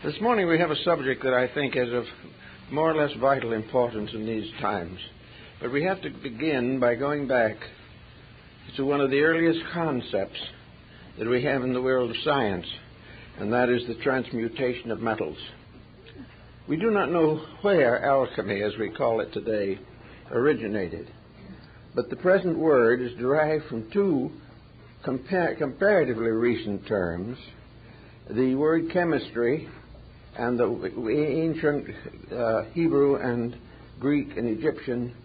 This morning we have a subject that I think is of more or less vital importance in these times. But we have to begin by going back to one of the earliest concepts that we have in the world of science, and that is the transmutation of metals. We do not know where alchemy, as we call it today, originated, but the present word is derived from two comparatively recent terms, the word chemistry and the ancient Hebrew and Greek and Egyptian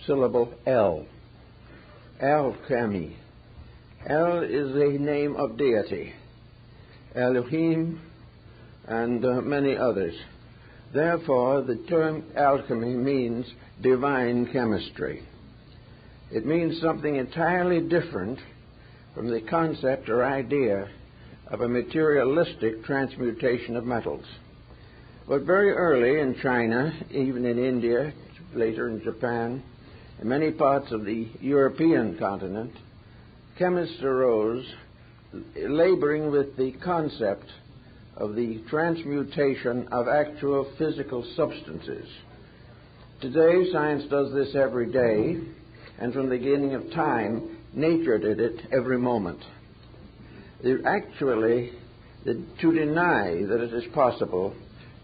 syllable El. Alchemy. El is a name of deity, Elohim, and many others. Therefore, the term alchemy means divine chemistry. It means something entirely different from the concept or idea of a materialistic transmutation of metals. But very early in China, even in India, later in Japan, and many parts of the European continent, chemists arose laboring with the concept of the transmutation of actual physical substances. Today, science does this every day, and from the beginning of time, nature did it every moment. To deny that it is possible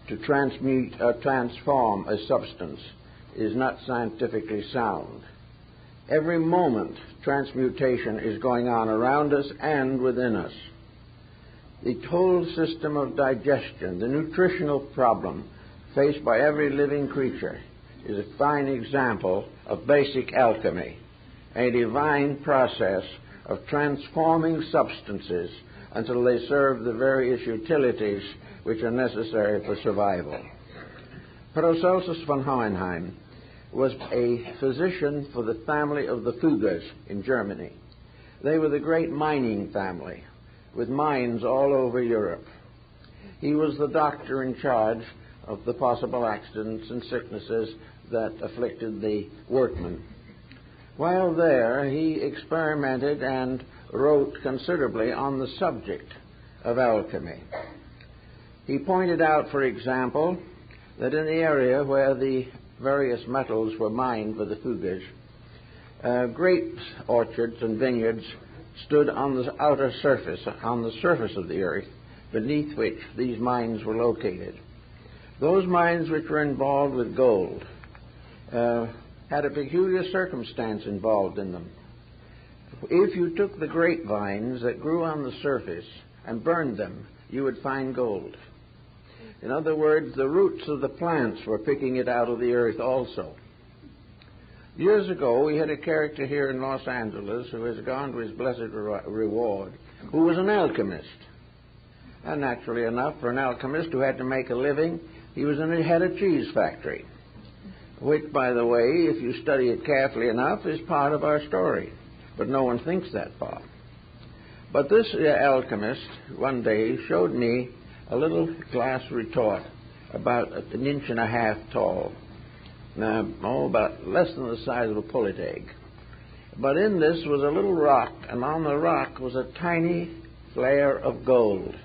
to transmute or transform a substance is not scientifically sound. Every moment, transmutation is going on around us and within us. The whole system of digestion, the nutritional problem faced by every living creature, is a fine example of basic alchemy, a divine process of transforming substances until they serve the various utilities which are necessary for survival. Paracelsus von Hohenheim was a physician for the family of the Fuggers in Germany. They were the great mining family with mines all over Europe. He was the doctor in charge of the possible accidents and sicknesses that afflicted the workmen. While there, he experimented and wrote considerably on the subject of alchemy. He pointed out, for example, that in the area where the various metals were mined for the Fuggers, grape orchards and vineyards stood on the outer surface, on the surface of the earth, beneath which these mines were located. Those mines which were involved with gold had a peculiar circumstance involved in them. If you took the grapevines that grew on the surface and burned them, you would find gold. In other words, the roots of the plants were picking it out of the earth also. Years ago, we had a character here in Los Angeles who has gone to his blessed reward, who was an alchemist. And naturally enough, for an alchemist who had to make a living, he had a cheese factory, which, by the way, if you study it carefully enough, is part of our story. But no one thinks that far. But this alchemist one day showed me a little glass retort about an inch and a half tall, about less than the size of a pullet egg. But in this was a little rock, and on the rock was a tiny flare of gold.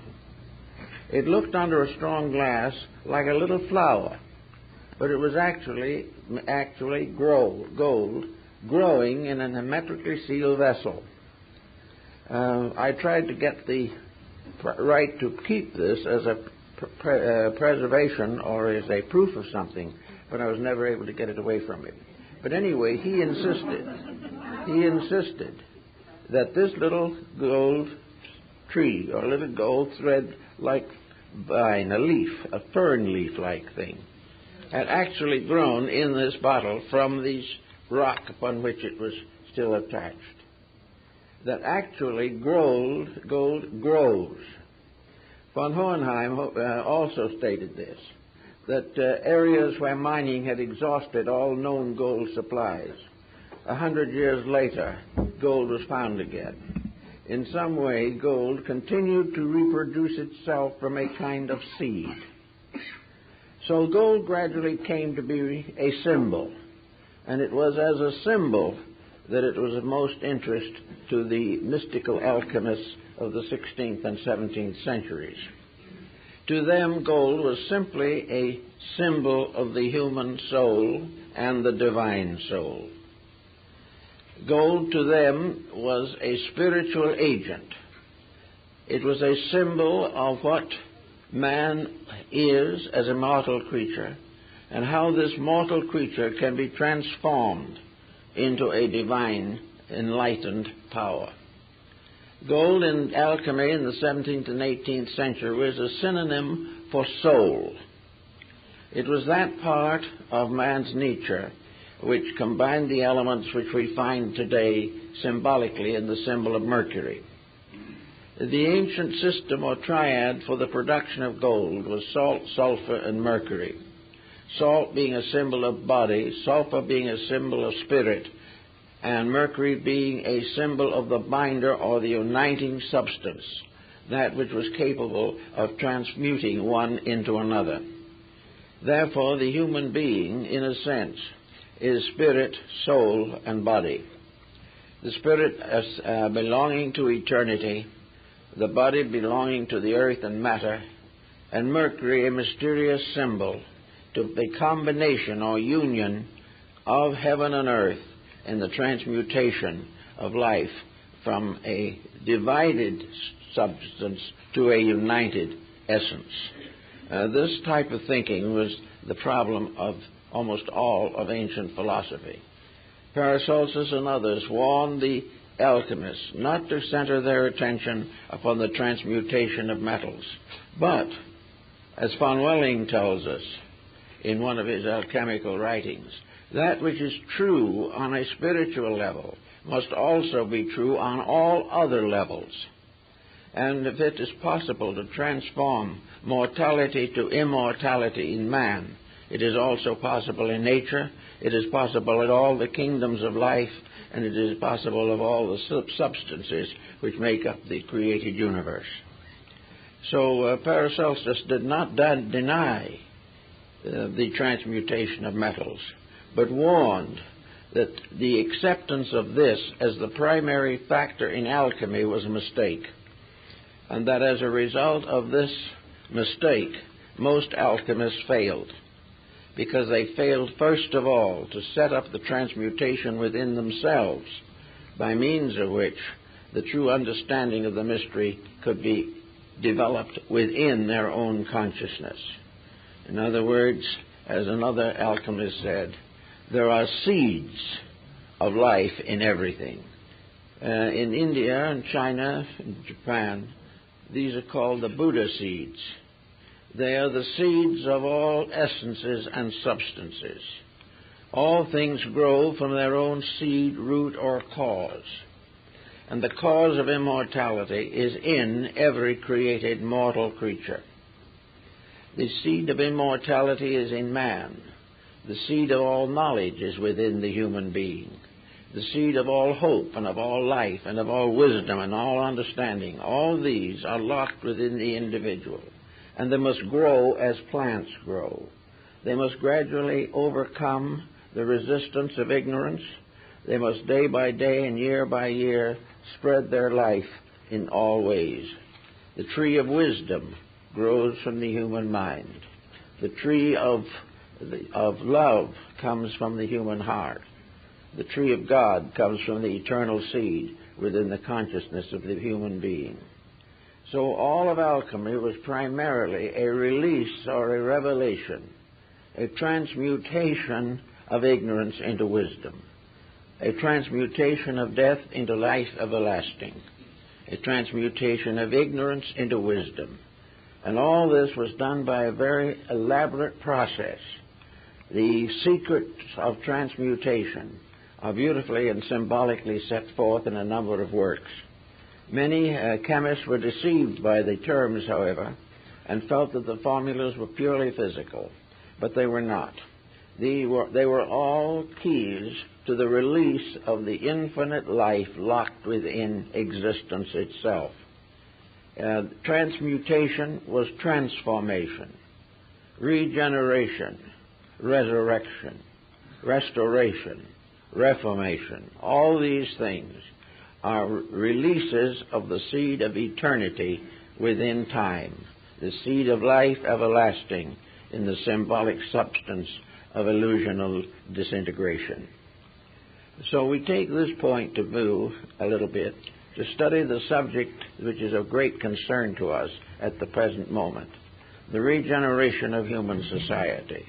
It looked under a strong glass like a little flower, but it was actually gold growing in an hermetically sealed vessel. I tried to get the right to keep this as a preservation or as a proof of something, but I was never able to get it away from him. But anyway, he insisted that this little gold tree or little gold thread-like vine, a leaf, a fern leaf-like thing, had actually grown in this bottle from the rock upon which it was still attached. That actually gold grows. Von Hohenheim also stated this, that areas where mining had exhausted all known gold supplies, 100 years later, gold was found again. In some way, gold continued to reproduce itself from a kind of seed. So gold gradually came to be a symbol, and it was as a symbol that it was of most interest to the mystical alchemists of the 16th and 17th centuries. To them, gold was simply a symbol of the human soul and the divine soul. Gold to them was a spiritual agent. It was a symbol of what man is as a mortal creature and how this mortal creature can be transformed into a divine, enlightened power. Gold in alchemy in the 17th and 18th century was a synonym for soul. It was that part of man's nature which combined the elements which we find today symbolically in the symbol of Mercury. The ancient system or triad for the production of gold was salt, sulfur, and mercury. Salt being a symbol of body, sulfur being a symbol of spirit, and mercury being a symbol of the binder or the uniting substance, that which was capable of transmuting one into another. Therefore, the human being, in a sense, is spirit, soul, and body. The spirit as belonging to eternity, the body belonging to the earth and matter, and Mercury a mysterious symbol to the combination or union of heaven and earth in the transmutation of life from a divided substance to a united essence. This type of thinking was the problem of almost all of ancient philosophy. Paracelsus and others warned the alchemists not to center their attention upon the transmutation of metals, but, as von Welling tells us in one of his alchemical writings, that which is true on a spiritual level must also be true on all other levels. And if it is possible to transform mortality to immortality in man, it is also possible in nature, it is possible in all the kingdoms of life, and it is possible of all the substances which make up the created universe. So Paracelsus did not deny the transmutation of metals, but warned that the acceptance of this as the primary factor in alchemy was a mistake, and that as a result of this mistake, most alchemists failed, because they failed first of all to set up the transmutation within themselves, by means of which the true understanding of the mystery could be developed within their own consciousness. In other words, as another alchemist said, there are seeds of life in everything. In India and China and Japan, these are called the Buddha seeds. They are the seeds of all essences and substances. All things grow from their own seed, root, or cause. And the cause of immortality is in every created mortal creature. The seed of immortality is in man. The seed of all knowledge is within the human being. The seed of all hope and of all life and of all wisdom and all understanding, all these are locked within the individual. And they must grow as plants grow. They must gradually overcome the resistance of ignorance. They must day by day and year by year spread their life in all ways. The tree of wisdom grows from the human mind. The tree of love comes from the human heart. The tree of God comes from the eternal seed within the consciousness of the human being. So all of alchemy was primarily a release or a revelation, a transmutation of ignorance into wisdom, a transmutation of death into life everlasting, a transmutation of ignorance into wisdom. And all this was done by a very elaborate process. The secrets of transmutation are beautifully and symbolically set forth in a number of works. Many chemists were deceived by the terms, however, and felt that the formulas were purely physical, but they were not. They were all keys to the release of the infinite life locked within existence itself. Transmutation was transformation, regeneration, resurrection, restoration, reformation. All these things are releases of the seed of eternity within time. the seed of life everlasting in the symbolic substance of illusional disintegration. So we take this point of view a little bit to study the subject which is of great concern to us at the present moment, the regeneration of human society.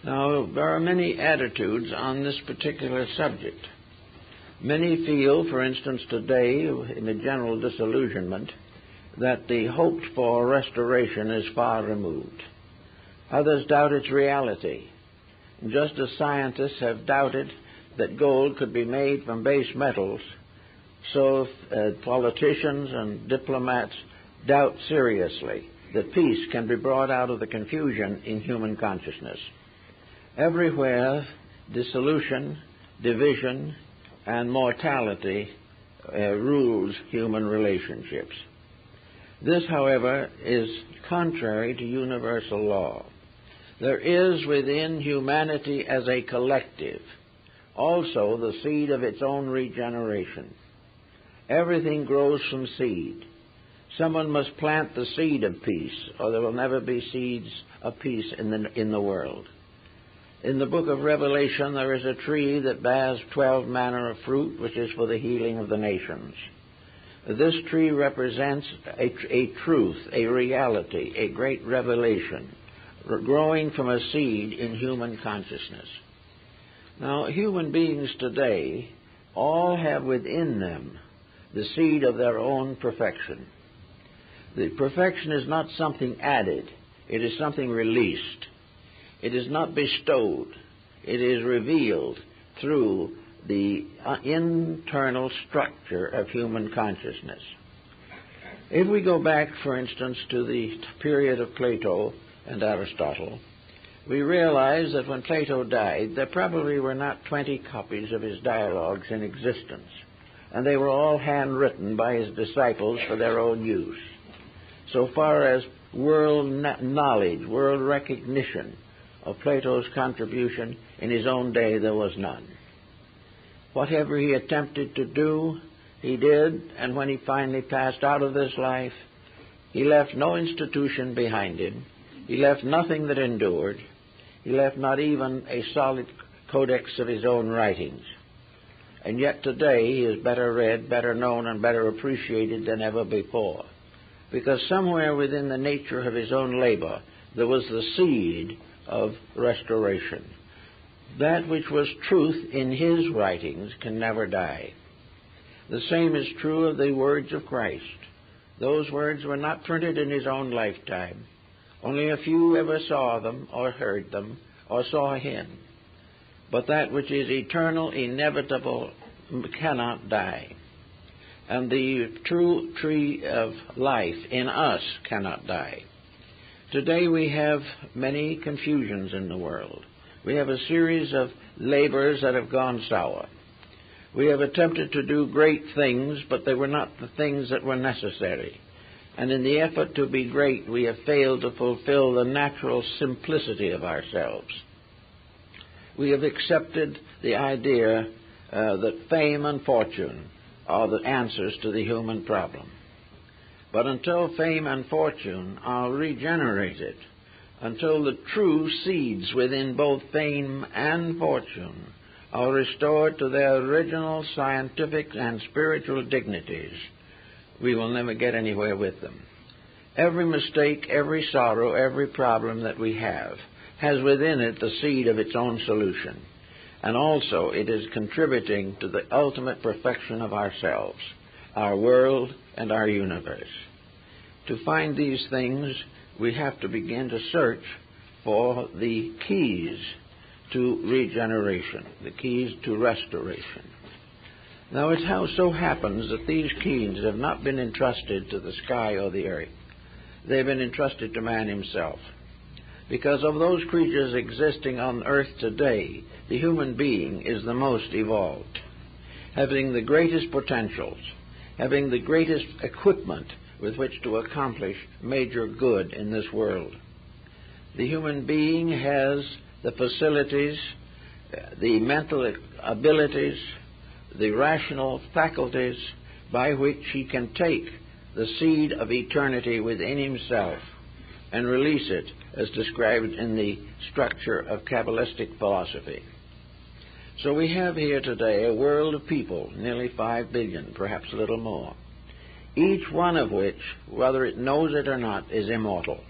Now, there are many attitudes on this particular subject. Many feel, for instance, today, in the general disillusionment, that the hoped-for restoration is far removed. Others doubt its reality, just as scientists have doubted that gold could be made from base metals, so politicians and diplomats doubt seriously that peace can be brought out of the confusion in human consciousness. Everywhere, dissolution, division, and mortality rules human relationships. This, however, is contrary to universal law. There is within humanity as a collective also the seed of its own regeneration. Everything grows from seed. Someone must plant the seed of peace, or there will never be seeds of peace in the world. In the book of Revelation, there is a tree that bears 12 manner of fruit, which is for the healing of the nations. This tree represents a truth, a reality, a great revelation, growing from a seed in human consciousness. Now, human beings today all have within them the seed of their own perfection. The perfection is not something added. It is something released. It is not bestowed. It is revealed through the internal structure of human consciousness. If we go back, for instance, to the period of Plato and Aristotle, we realize that when Plato died, there probably were not 20 copies of his dialogues in existence, and they were all handwritten by his disciples for their own use. So far as world knowledge, world recognition of Plato's contribution in his own day, there was none. Whatever he attempted to do, he did, and when he finally passed out of this life, he left no institution behind him. He left nothing that endured. He left not even a solid codex of his own writings. And yet today he is better read, better known, and better appreciated than ever before, because somewhere within the nature of his own labor there was the seed of restoration. That which was truth in his writings can never die. The same is true of the words of Christ. Those words were not printed in his own lifetime. Only a few ever saw them or heard them or saw him. But that which is eternal, inevitable, cannot die. And the true tree of life in us cannot die. Today we have many confusions in the world. We have a series of labors that have gone sour. We have attempted to do great things, but they were not the things that were necessary. And in the effort to be great, we have failed to fulfill the natural simplicity of ourselves. We have accepted the idea that fame and fortune are the answers to the human problem. But until fame and fortune are regenerated, until the true seeds within both fame and fortune are restored to their original scientific and spiritual dignities, we will never get anywhere with them. Every mistake, every sorrow, every problem that we have has within it the seed of its own solution. And also it is contributing to the ultimate perfection of ourselves, our world, and our universe. To find these things, we have to begin to search for the keys to regeneration, the keys to restoration. Now, it so happens that these keys have not been entrusted to the sky or the earth. They've been entrusted to man himself. Because of those creatures existing on earth today, the human being is the most evolved, having the greatest potentials, having the greatest equipment with which to accomplish major good in this world. The human being has the facilities, the mental abilities, the rational faculties by which he can take the seed of eternity within himself and release it as described in the structure of Kabbalistic philosophy. So we have here today a world of people, nearly 5 billion, perhaps a little more, each one of which, whether it knows it or not, is immortal.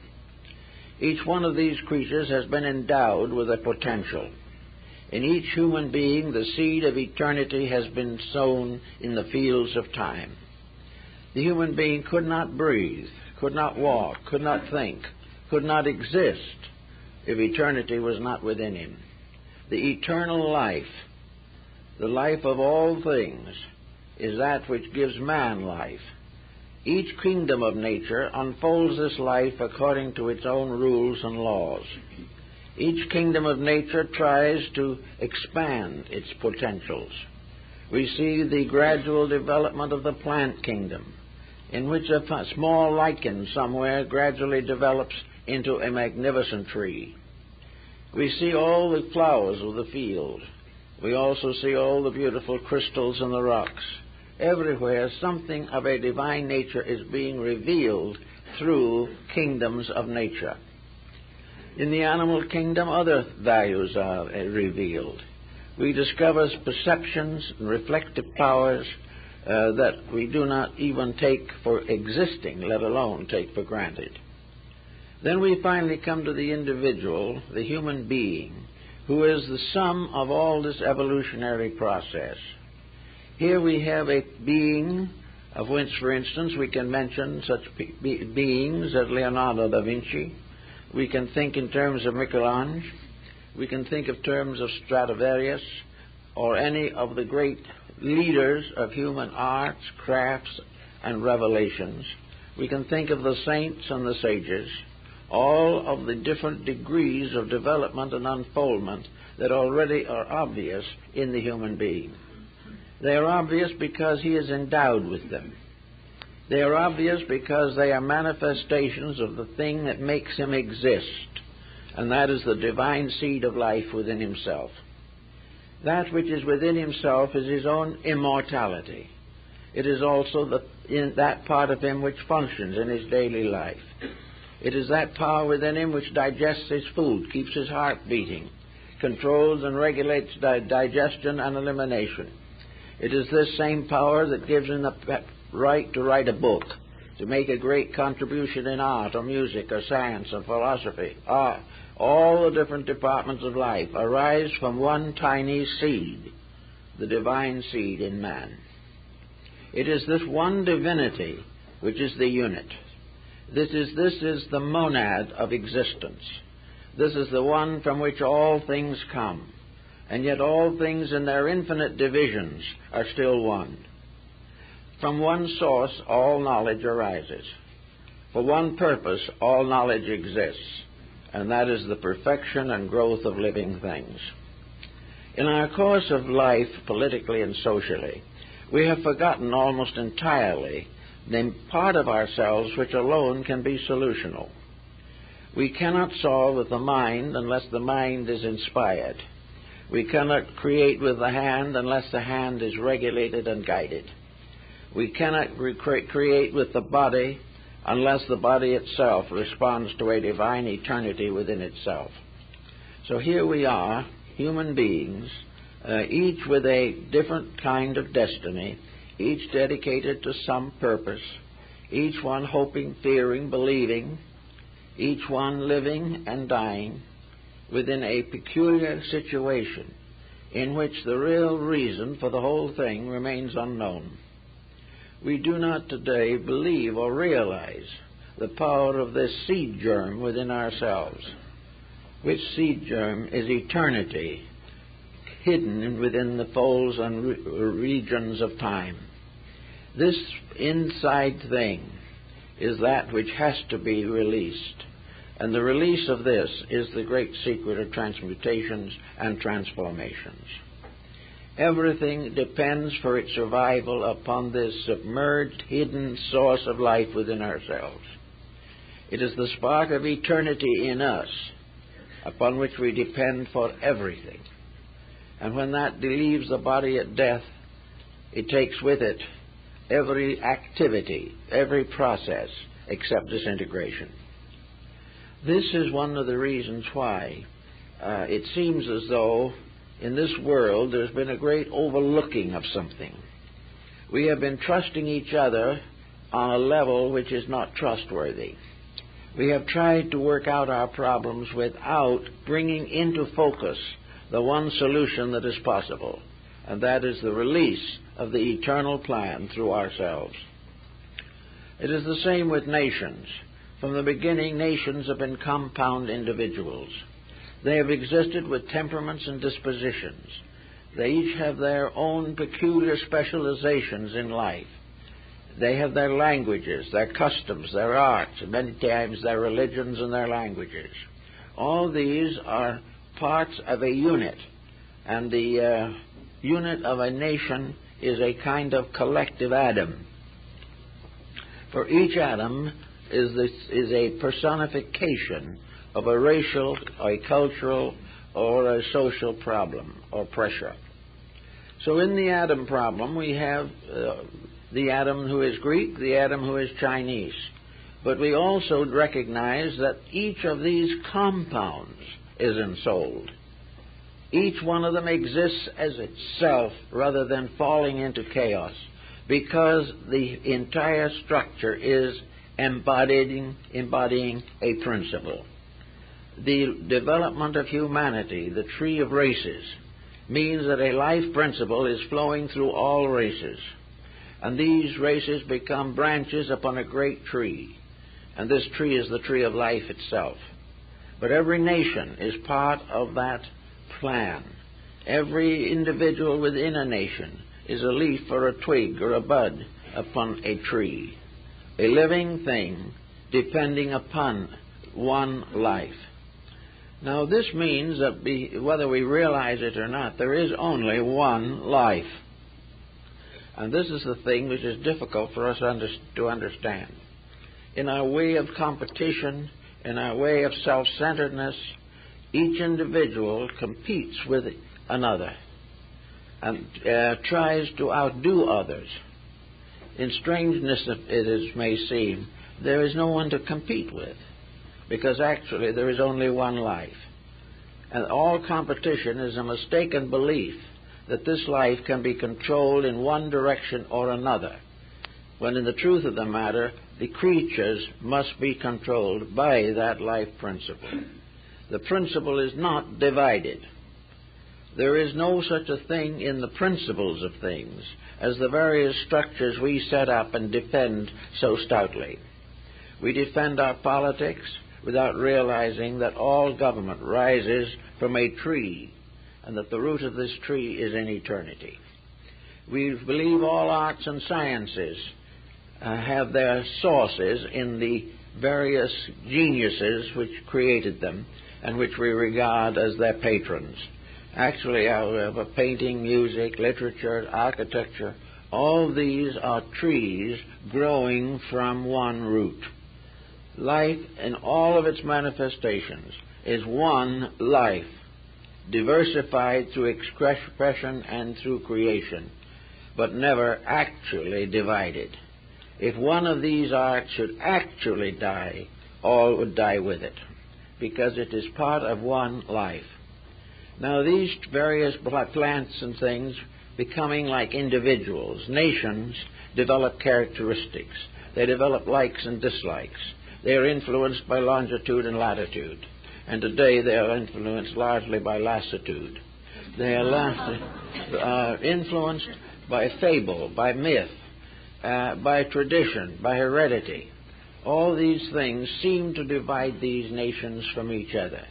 Each one of these creatures has been endowed with a potential. In each human being, the seed of eternity has been sown in the fields of time. The human being could not breathe, could not walk, could not think, could not exist if eternity was not within him. The eternal life, the life of all things, is that which gives man life. Each kingdom of nature unfolds this life according to its own rules and laws. Each kingdom of nature tries to expand its potentials. We see the gradual development of the plant kingdom, in which a small lichen somewhere gradually develops into a magnificent tree. We see all the flowers of the field. We also see all the beautiful crystals in the rocks. Everywhere something of a divine nature is being revealed through kingdoms of nature. In the animal kingdom, other values are revealed. We discover perceptions and reflective powers that we do not even take for existing, let alone take for granted. Then we finally come to the individual, the human being, who is the sum of all this evolutionary process. Here we have a being of which, for instance, we can mention such beings as Leonardo da Vinci. We can think in terms of Michelangelo. We can think of terms of Stradivarius or any of the great leaders of human arts, crafts, and revelations. We can think of the saints and the sages, all of the different degrees of development and unfoldment that already are obvious in the human being. They are obvious because he is endowed with them. They are obvious because they are manifestations of the thing that makes him exist, and that is the divine seed of life within himself. That which is within himself is his own immortality. It is also in that part of him which functions in his daily life. It is that power within him which digests his food, keeps his heart beating, controls and regulates digestion and elimination. It is this same power that gives him the right to write a book, to make a great contribution in art or music or science or philosophy. All the different departments of life arise from one tiny seed, the divine seed in man. It is this one divinity which is the unit. This is the monad of existence. This is the one from which all things come, and yet all things in their infinite divisions are still one. From one source all knowledge arises. For one purpose all knowledge exists, and that is the perfection and growth of living things. In our course of life, politically and socially, we have forgotten almost entirely the part of ourselves which alone can be solutional. We cannot solve with the mind unless the mind is inspired. We cannot create with the hand unless the hand is regulated and guided. We cannot create with the body unless the body itself responds to a divine eternity within itself. So here we are, human beings, each with a different kind of destiny, each dedicated to some purpose, each one hoping, fearing, believing, each one living and dying within a peculiar situation in which the real reason for the whole thing remains unknown. We do not today believe or realize the power of this seed germ within ourselves, which seed germ is eternity, hidden within the folds and regions of time. This inside thing is that which has to be released, and the release of this is the great secret of transmutations and transformations. Everything depends for its survival upon this submerged, hidden source of life within ourselves. It is the spark of eternity in us upon which we depend for everything. And when that leaves the body at death, it takes with it every activity, every process, except disintegration. This is one of the reasons why it seems as though in this world there's been a great overlooking of something. We have been trusting each other on a level which is not trustworthy. We have tried to work out our problems without bringing into focus the one solution that is possible, and that is the release of the eternal plan through ourselves. It is the same with nations. From the beginning, nations have been compound individuals. They have existed with temperaments and dispositions. They each have their own peculiar specializations in life. They have their languages, their customs, their arts, and many times their religions and their languages. All these are parts of a unit, and the unit of a nation is a kind of collective atom. For each atom is a personification of a racial, a cultural, or a social problem or pressure. So in the atom problem, we have the atom who is Greek, the atom who is Chinese. But we also recognize that each of these compounds is ensouled. Each one of them exists as itself rather than falling into chaos, because the entire structure is embodying a principle. The development of humanity, the tree of races, means that a life principle is flowing through all races. And these races become branches upon a great tree. And this tree is the tree of life itself. But every nation is part of that plan. Every individual within a nation is a leaf or a twig or a bud upon a tree. A living thing depending upon one life. Now this means that whether we realize it or not, there is only one life. And this is the thing which is difficult for us to understand. In our way of competition, in our way of self-centeredness, each individual competes with another and tries to outdo others. In strangeness it may seem, there is no one to compete with, because actually there is only one life. And all competition is a mistaken belief that this life can be controlled in one direction or another, when in the truth of the matter, the creatures must be controlled by that life principle. The principle is not divided. There is no such a thing in the principles of things as the various structures we set up and defend so stoutly. We defend our politics without realizing that all government rises from a tree, and that the root of this tree is in eternity. We believe all arts and sciences have their sources in the various geniuses which created them and which we regard as their patrons. Actually, however, painting, music, literature, architecture, all these are trees growing from one root. Life in all of its manifestations is one life, diversified through expression and through creation, but never actually divided. If one of these arts should actually die, all would die with it, because it is part of one life. Now these various plants and things becoming like individuals, nations, develop characteristics. They develop likes and dislikes. They are influenced by longitude and latitude. And today they are influenced largely by lassitude. They are influenced by fable, by myth, by tradition, by heredity. All these things seem to divide these nations from each other.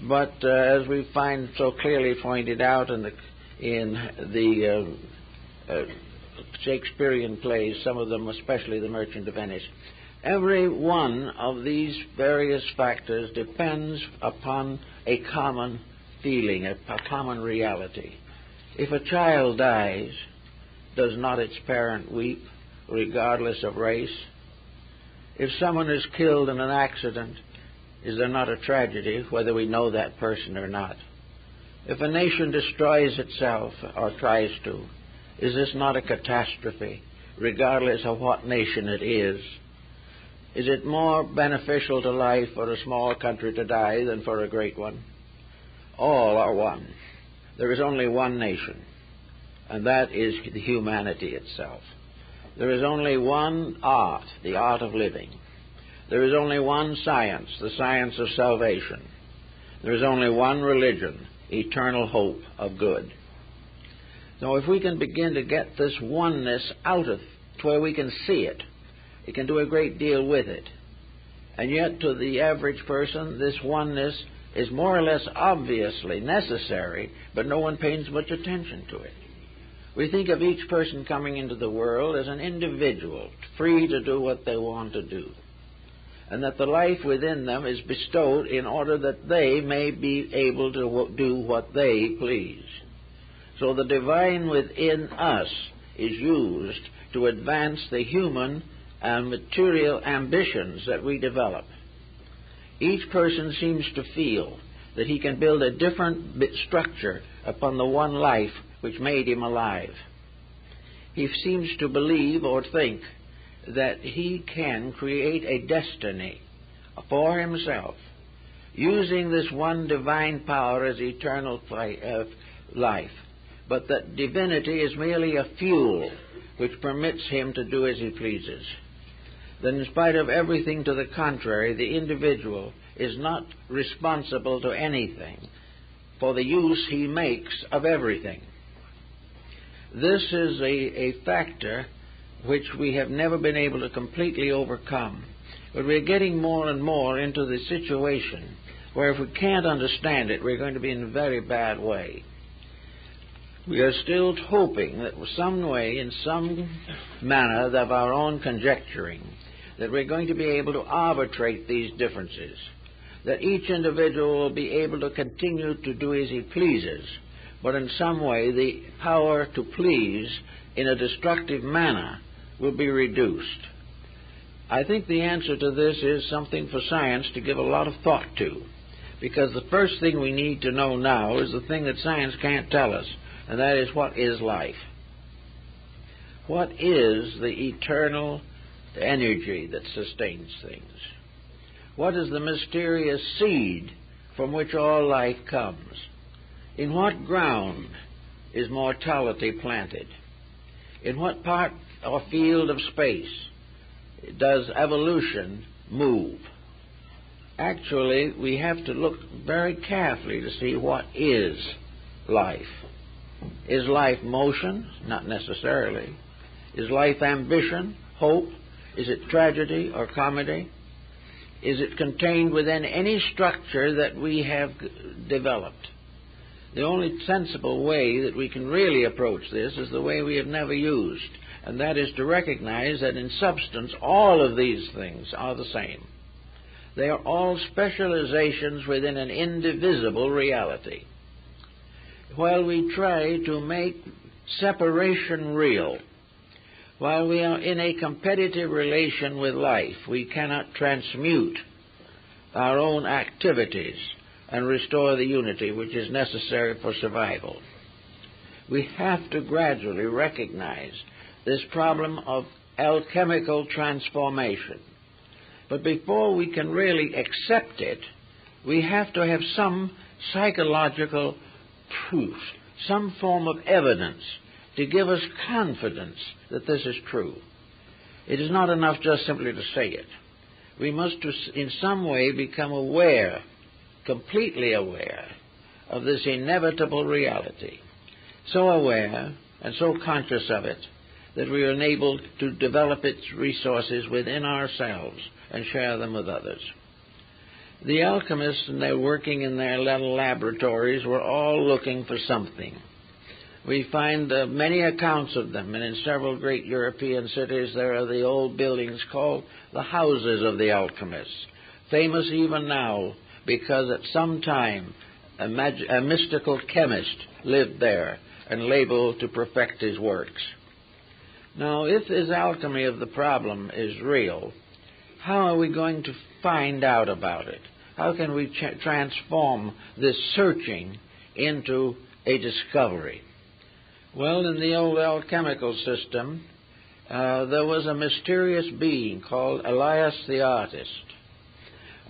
But as we find so clearly pointed out in the Shakespearean plays, some of them, especially The Merchant of Venice, every one of these various factors depends upon a common feeling, a common reality. If a child dies, does not its parent weep, regardless of race? If someone is killed in an accident, is there not a tragedy, whether we know that person or not? If a nation destroys itself, or tries to, is this not a catastrophe? regardless of what nation it is? Is it more beneficial to life for a small country to die than for a great one? All are one. There is only one nation, and that is the humanity itself. There is only one art, the art of living. There is only one science, the science of salvation. There is only one religion, eternal hope of good. So if we can begin to get this oneness out of to where we can see it, it can do a great deal with it. And yet to the average person, this oneness is more or less obviously necessary, but no one pays much attention to it. We think of each person coming into the world as an individual, free to do what they want to do, and that the life within them is bestowed in order that they may be able to do what they please. So the divine within us is used to advance the human and material ambitions that we develop. Each person seems to feel that he can build a different structure upon the one life which made him alive. He seems to believe or think that he can create a destiny for himself, using this one divine power as eternal life, but that divinity is merely a fuel which permits him to do as he pleases. That in spite of everything to the contrary, the individual is not responsible to anything for the use he makes of everything. This is a factor which we have never been able to completely overcome. But we're getting more and more into the situation where if we can't understand it, we're going to be in a very bad way. We are still hoping that some way, in some manner of our own conjecturing, that we're going to be able to arbitrate these differences, that each individual will be able to continue to do as he pleases, but in some way the power to please in a destructive manner will be reduced. I think the answer to this is something for science to give a lot of thought to, because the first thing we need to know now is the thing that science can't tell us, and that is, what is life? What is the eternal energy that sustains things? What is the mysterious seed from which all life comes? In what ground is mortality planted? In what part or field of space does evolution move? Actually, we have to look very carefully to see what is life. Is life motion? Not necessarily. Is life ambition, hope? Is it tragedy or comedy? Is it contained within any structure that we have developed? The only sensible way that we can really approach this is the way we have never used, and that is to recognize that in substance all of these things are the same. They are all specializations within an indivisible reality. While we try to make separation real, while we are in a competitive relation with life, we cannot transmute our own activities and restore the unity which is necessary for survival. We have to gradually recognize this problem of alchemical transformation. But before we can really accept it, we have to have some psychological proof, some form of evidence to give us confidence that this is true. It is not enough just simply to say it. We must in some way become aware, completely aware, of this inevitable reality. So aware and so conscious of it that we are enabled to develop its resources within ourselves and share them with others. The alchemists, and they're working in their little laboratories, were all looking for something. We find many accounts of them, and in several great European cities there are the old buildings called the houses of the alchemists, famous even now because at some time a mystical chemist lived there and labeled to perfect his works. Now, if this alchemy of the problem is real, how are we going to find out about it? How can we transform this searching into a discovery? Well, in the old alchemical system, there was a mysterious being called Elias the artist.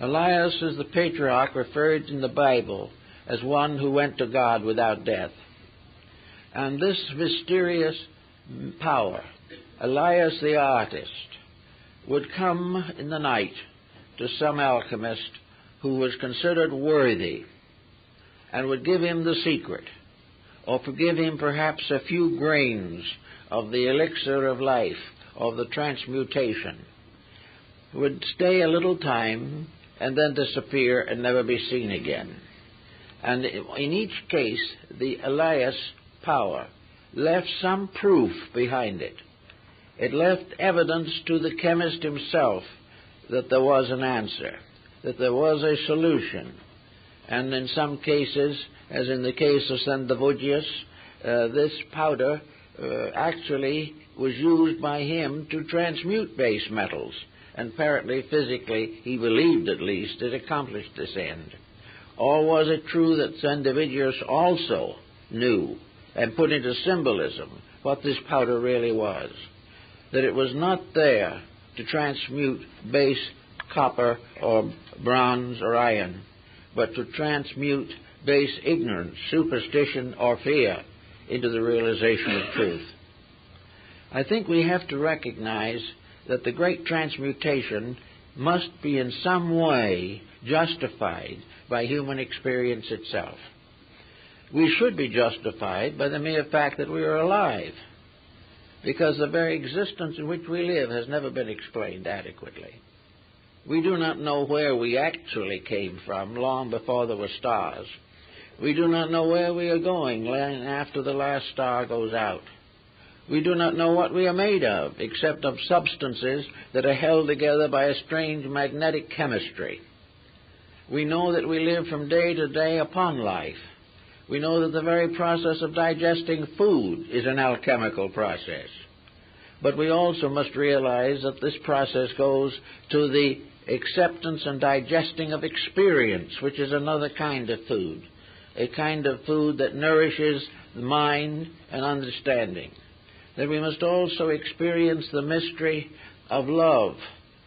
Elias is the patriarch referred in the Bible as one who went to God without death. And this mysterious power, Elias the artist, would come in the night to some alchemist who was considered worthy and would give him the secret, or give him perhaps a few grains of the elixir of life, of the transmutation, would stay a little time and then disappear and never be seen again. And in each case, the Elias power left some proof behind it. It left evidence to the chemist himself that there was an answer, that there was a solution. And in some cases, as in the case of Sandovugius, this powder actually was used by him to transmute base metals. And apparently, physically, he believed at least, it accomplished this end. Or was it true that Sandovugius also knew and put into symbolism what this powder really was? That it was not there to transmute base copper or bronze or iron, but to transmute base ignorance, superstition, or fear into the realization of truth. I think we have to recognize that the great transmutation must be in some way justified by human experience itself. We should be justified by the mere fact that we are alive, because the very existence in which we live has never been explained adequately. We do not know where we actually came from long before there were stars. We do not know where we are going after the last star goes out. We do not know what we are made of, except of substances that are held together by a strange magnetic chemistry. We know that we live from day to day upon life. We know that the very process of digesting food is an alchemical process. But we also must realize that this process goes to the acceptance and digesting of experience, which is another kind of food, a kind of food that nourishes the mind and understanding. That we must also experience the mystery of love,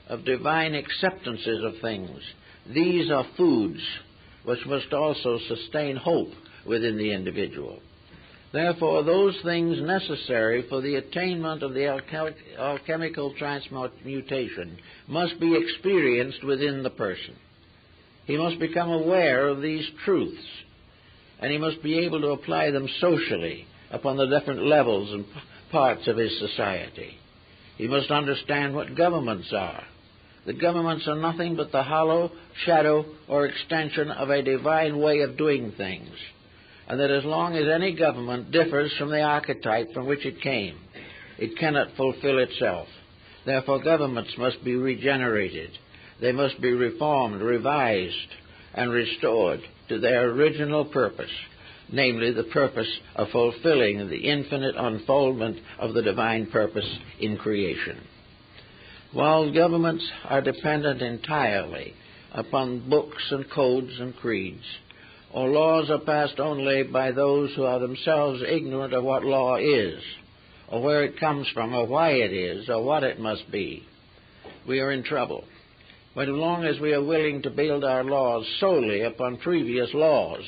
of divine acceptances of things. These are foods which must also sustain hope within the individual. Therefore, those things necessary for the attainment of the alchemical transmutation must be experienced within the person. He must become aware of these truths, and he must be able to apply them socially upon the different levels and parts of his society. He must understand what governments are. The governments are nothing but the hollow shadow or extension of a divine way of doing things, and that as long as any government differs from the archetype from which it came, it cannot fulfill itself. Therefore, governments must be regenerated. They must be reformed, revised, and restored to their original purpose, namely the purpose of fulfilling the infinite unfoldment of the divine purpose in creation. While governments are dependent entirely upon books and codes and creeds, or laws are passed only by those who are themselves ignorant of what law is, or where it comes from, or why it is, or what it must be, we are in trouble. But as long as we are willing to build our laws solely upon previous laws,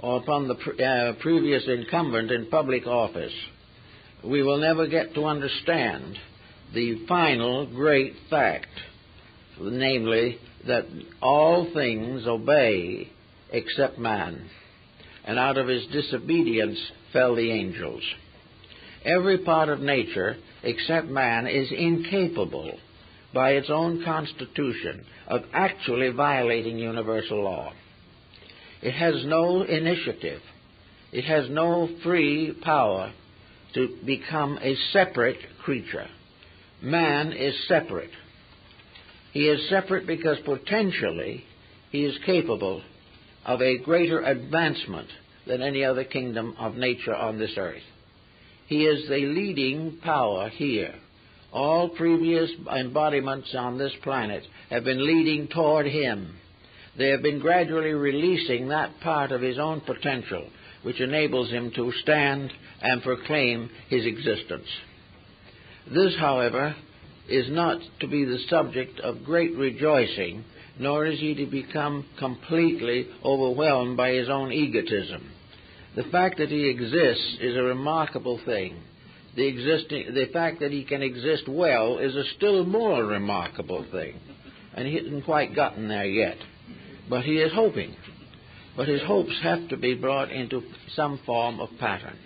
or upon the previous incumbent in public office, we will never get to understand the final great fact, namely that all things obey except man, and out of his disobedience fell the angels. Every part of nature except man is incapable by its own constitution of actually violating universal law. It has no initiative. It has no free power to become a separate creature. Man is separate. He is separate because potentially he is capable of a greater advancement than any other kingdom of nature on this earth. He is the leading power here. All previous embodiments on this planet have been leading toward him. They have been gradually releasing that part of his own potential which enables him to stand and proclaim his existence. This, however, is not to be the subject of great rejoicing, nor is he to become completely overwhelmed by his own egotism. The fact that he exists is a remarkable thing. The fact that he can exist well is a still more remarkable thing. And he hasn't quite gotten there yet. But he is hoping. But his hopes have to be brought into some form of pattern.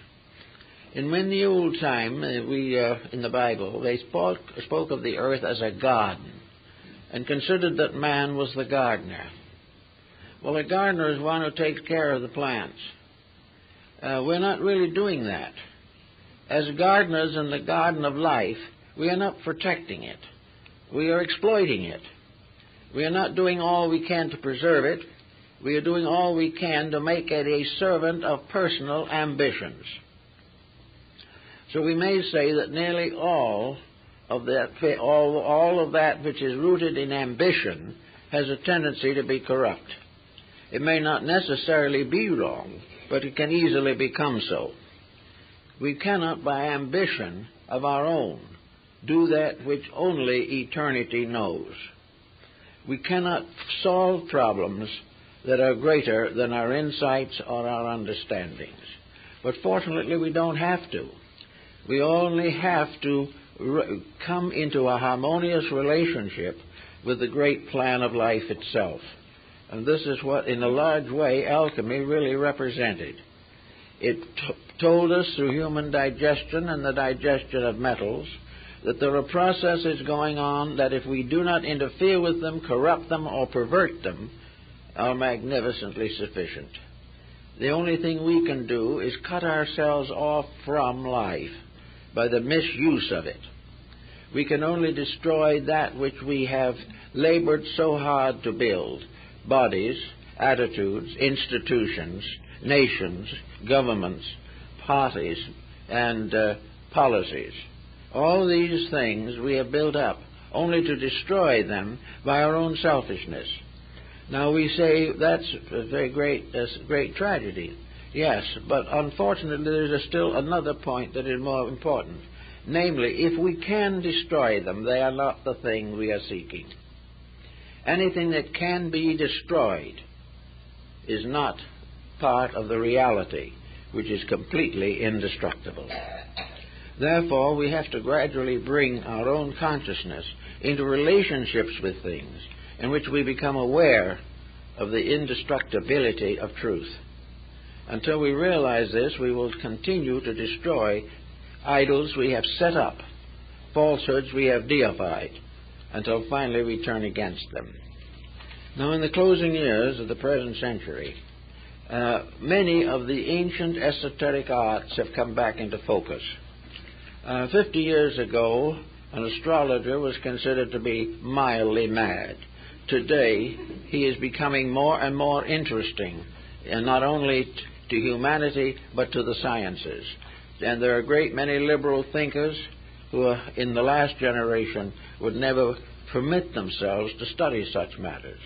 And when the old time, in the Bible, they spoke of the earth as a garden and considered that man was the gardener. Well, a gardener is one who takes care of the plants. We're not really doing that. As gardeners in the garden of life, we are not protecting it. We are exploiting it. We are not doing all we can to preserve it. We are doing all we can to make it a servant of personal ambitions. So we may say that nearly all of that which is rooted in ambition has a tendency to be corrupt. It may not necessarily be wrong, but it can easily become so. We cannot, by ambition of our own, do that which only eternity knows. We cannot solve problems that are greater than our insights or our understandings. But fortunately, we don't have to. We only have to come into a harmonious relationship with the great plan of life itself. And this is what, in a large way, alchemy really represented. It told us through human digestion and the digestion of metals that there are processes going on that if we do not interfere with them, corrupt them, or pervert them, are magnificently sufficient. The only thing we can do is cut ourselves off from life by the misuse of it. We can only destroy that which we have labored so hard to build: bodies, attitudes, institutions, nations, governments, parties, and policies. All these things we have built up only to destroy them by our own selfishness. Now we say that's a very great tragedy. Yes, but unfortunately there's still another point that is more important. Namely, if we can destroy them, they are not the thing we are seeking. Anything that can be destroyed is not part of the reality, which is completely indestructible. Therefore, we have to gradually bring our own consciousness into relationships with things in which we become aware of the indestructibility of truth. Until we realize this, we will continue to destroy idols we have set up, falsehoods we have deified, until finally we turn against them. Now, in the closing years of the present century, many of the ancient esoteric arts have come back into focus. 50 years ago, an astrologer was considered to be mildly mad. Today, he is becoming more and more interesting, and not only to humanity, but to the sciences. And there are a great many liberal thinkers who, in the last generation, would never permit themselves to study such matters.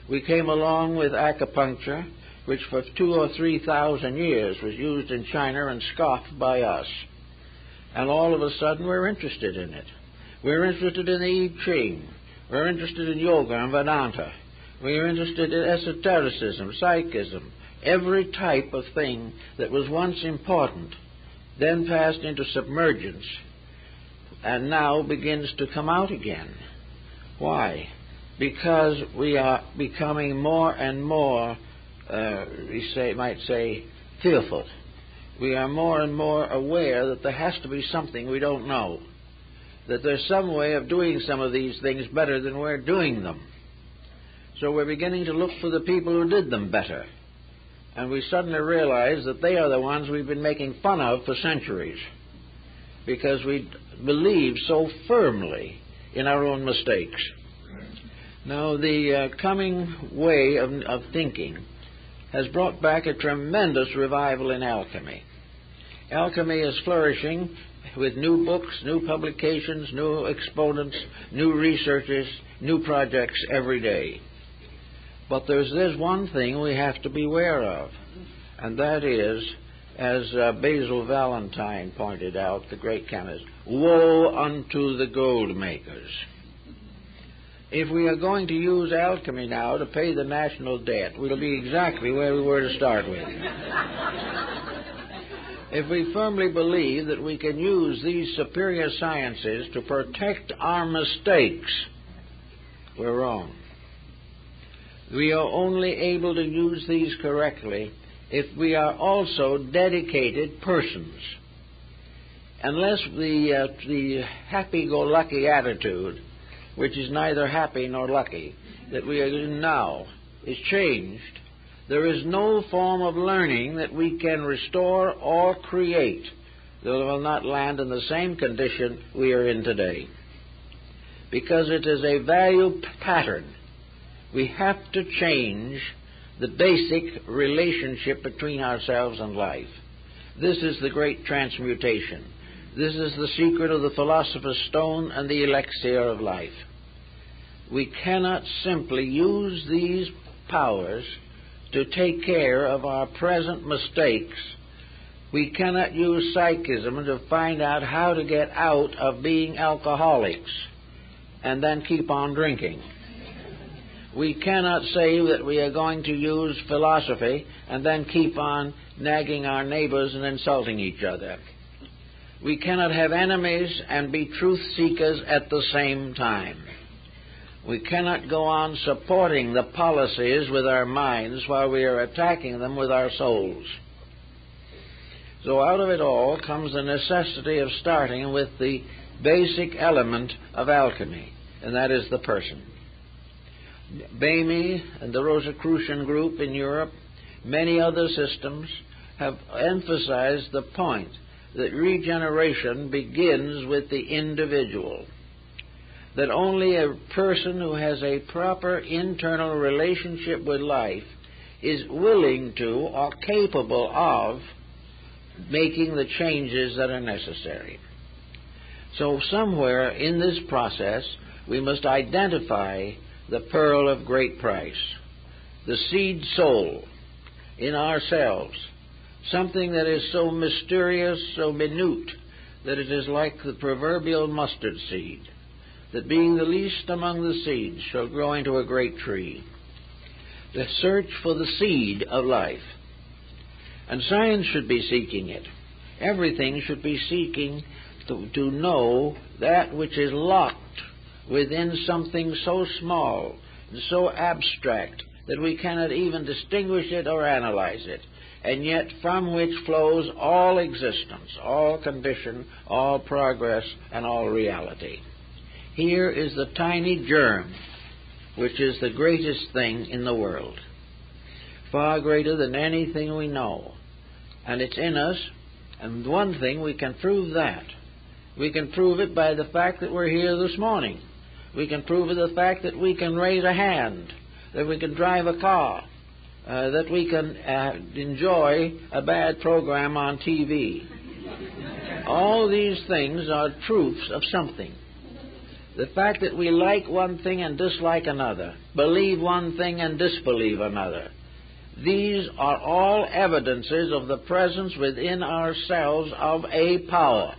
We came along with acupuncture, which for 2,000 or 3,000 years was used in China and scoffed by us. And all of a sudden we're interested in it. We're interested in the I Ching. We're interested in yoga and Vedanta. We're interested in esotericism, psychism, every type of thing that was once important, then passed into submergence, and now begins to come out again. Why? Because we are becoming more and more, might say, fearful. We are more and more aware that there has to be something we don't know, that there's some way of doing some of these things better than we're doing them. So we're beginning to look for the people who did them better. And we suddenly realize that they are the ones we've been making fun of for centuries, because we believe so firmly in our own mistakes. Now, the coming way of thinking has brought back a tremendous revival in alchemy. Alchemy is flourishing with new books, new publications, new exponents, new researches, new projects every day. But there's one thing we have to beware of, and that is As Basil Valentine pointed out, the great chemist, woe unto the gold makers. If we are going to use alchemy now to pay the national debt, we'll be exactly where we were to start with. If we firmly believe that we can use these superior sciences to protect our mistakes, we're wrong. We are only able to use these correctly if we are also dedicated persons. Unless the happy-go-lucky attitude, which is neither happy nor lucky, that we are in now, is changed, there is no form of learning that we can restore or create that will not land in the same condition we are in today. Because it is a value pattern. We have to change the basic relationship between ourselves and life. This is the great transmutation. This is the secret of the philosopher's stone and the elixir of life. We cannot simply use these powers to take care of our present mistakes. We cannot use psychism to find out how to get out of being alcoholics and then keep on drinking. We cannot say that we are going to use philosophy and then keep on nagging our neighbors and insulting each other. We cannot have enemies and be truth seekers at the same time. We cannot go on supporting the policies with our minds while we are attacking them with our souls. So out of it all comes the necessity of starting with the basic element of alchemy, and that is the person. Bamey and the Rosicrucian group in Europe, many other systems, have emphasized the point that regeneration begins with the individual. That only a person who has a proper internal relationship with life is willing to or capable of making the changes that are necessary. So somewhere in this process we must identify the pearl of great price, the seed soul in ourselves, something that is so mysterious, so minute, that it is like the proverbial mustard seed, that being the least among the seeds shall grow into a great tree. The search for the seed of life. And science should be seeking it. Everything should be seeking to know that which is locked within something so small and so abstract that we cannot even distinguish it or analyze it, and yet from which flows all existence, all condition, all progress, and all reality. Here is the tiny germ, which is the greatest thing in the world, far greater than anything we know. And it's in us, and one thing we can prove that. We can prove it by the fact that we're here this morning. We can prove it by the fact that we can raise a hand, that we can drive a car, that we can enjoy a bad program on TV. All these things are proofs of something. The fact that we like one thing and dislike another, believe one thing and disbelieve another, these are all evidences of the presence within ourselves of a power,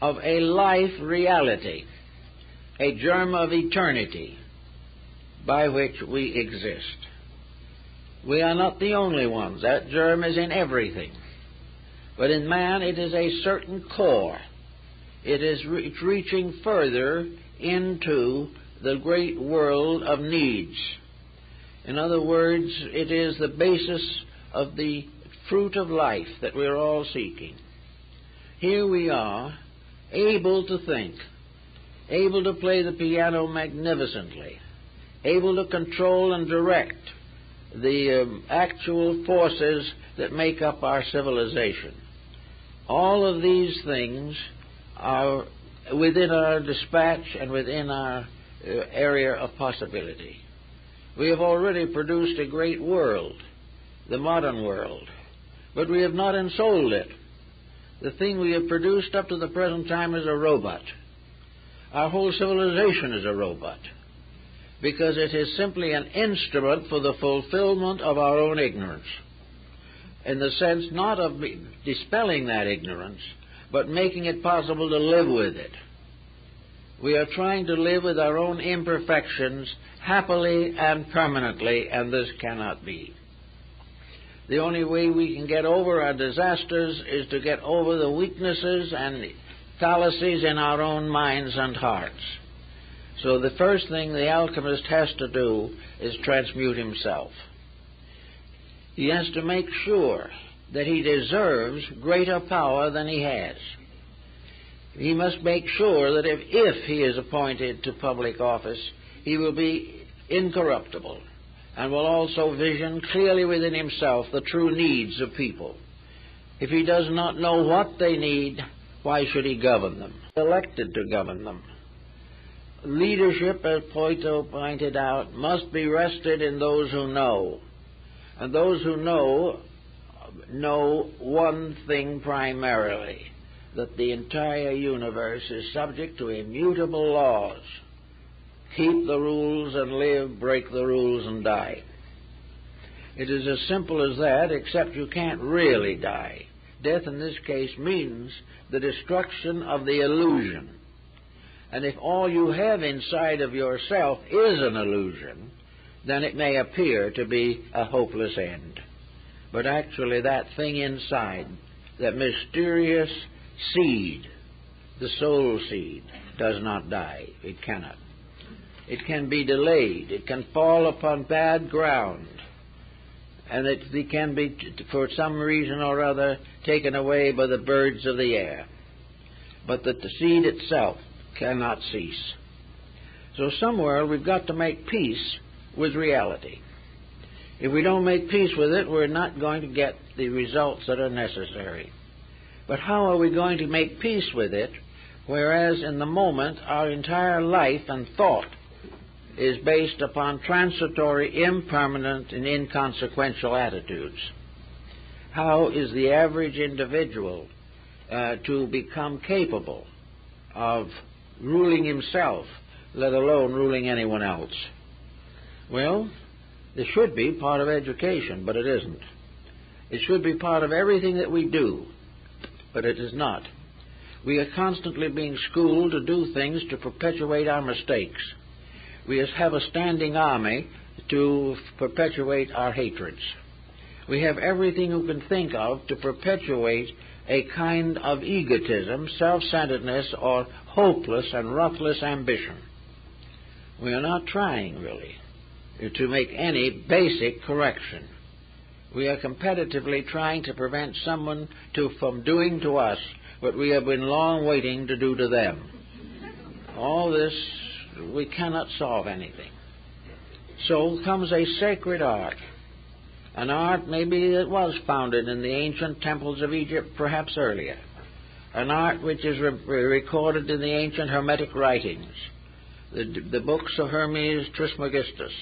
of a life reality, a germ of eternity by which we exist. We are not the only ones. That germ is in everything. But in man it is a certain core. It's reaching further into the great world of needs. In other words, it is the basis of the fruit of life that we're all seeking. Here we are, able to think, able to play the piano magnificently, able to control and direct the actual forces that make up our civilization. All of these things are within our dispatch and within our area of possibility. We have already produced a great world, the modern world, but we have not ensouled it. The thing we have produced up to the present time is a robot. Our whole civilization is a robot, because it is simply an instrument for the fulfillment of our own ignorance. in the sense not of dispelling that ignorance, but making it possible to live with it. We are trying to live with our own imperfections happily and permanently, and this cannot be. The only way we can get over our disasters is to get over the weaknesses and fallacies in our own minds and hearts. So the first thing the alchemist has to do is transmute himself. He has to make sure that he deserves greater power than he has. He must make sure that if he is appointed to public office, he will be incorruptible and will also vision clearly within himself the true needs of people. If he does not know what they need, why should he govern them? Elected to govern them. Leadership, as Plato pointed out, must be rested in those who know. And those who know one thing primarily, that the entire universe is subject to immutable laws. Keep the rules and live, break the rules and die. It is as simple as that, except you can't really die. Death in this case means the destruction of the illusion. And if all you have inside of yourself is an illusion, then it may appear to be a hopeless end. But actually that thing inside, that mysterious seed, the soul seed, does not die. It cannot. It can be delayed. It can fall upon bad ground. And it can be, for some reason or other, taken away by the birds of the air. But that the seed itself cannot cease. So somewhere we've got to make peace with reality. If we don't make peace with it, we're not going to get the results that are necessary. But how are we going to make peace with it, whereas in the moment our entire life and thought is based upon transitory, impermanent, and inconsequential attitudes? How is the average individual to become capable of ruling himself, let alone ruling anyone else? Well, this should be part of education, but it isn't. It should be part of everything that we do, but it is not. We are constantly being schooled to do things to perpetuate our mistakes. We have a standing army to perpetuate our hatreds. We have everything we can think of to perpetuate a kind of egotism, self-centeredness, or hopeless and ruthless ambition. We are not trying, really, to make any basic correction. We are competitively trying to prevent someone from doing to us what we have been long waiting to do to them. All this, we cannot solve anything. So comes a sacred art. An art maybe that was founded in the ancient temples of Egypt, perhaps earlier. An art which is recorded in the ancient Hermetic writings, the books of Hermes Trismegistus,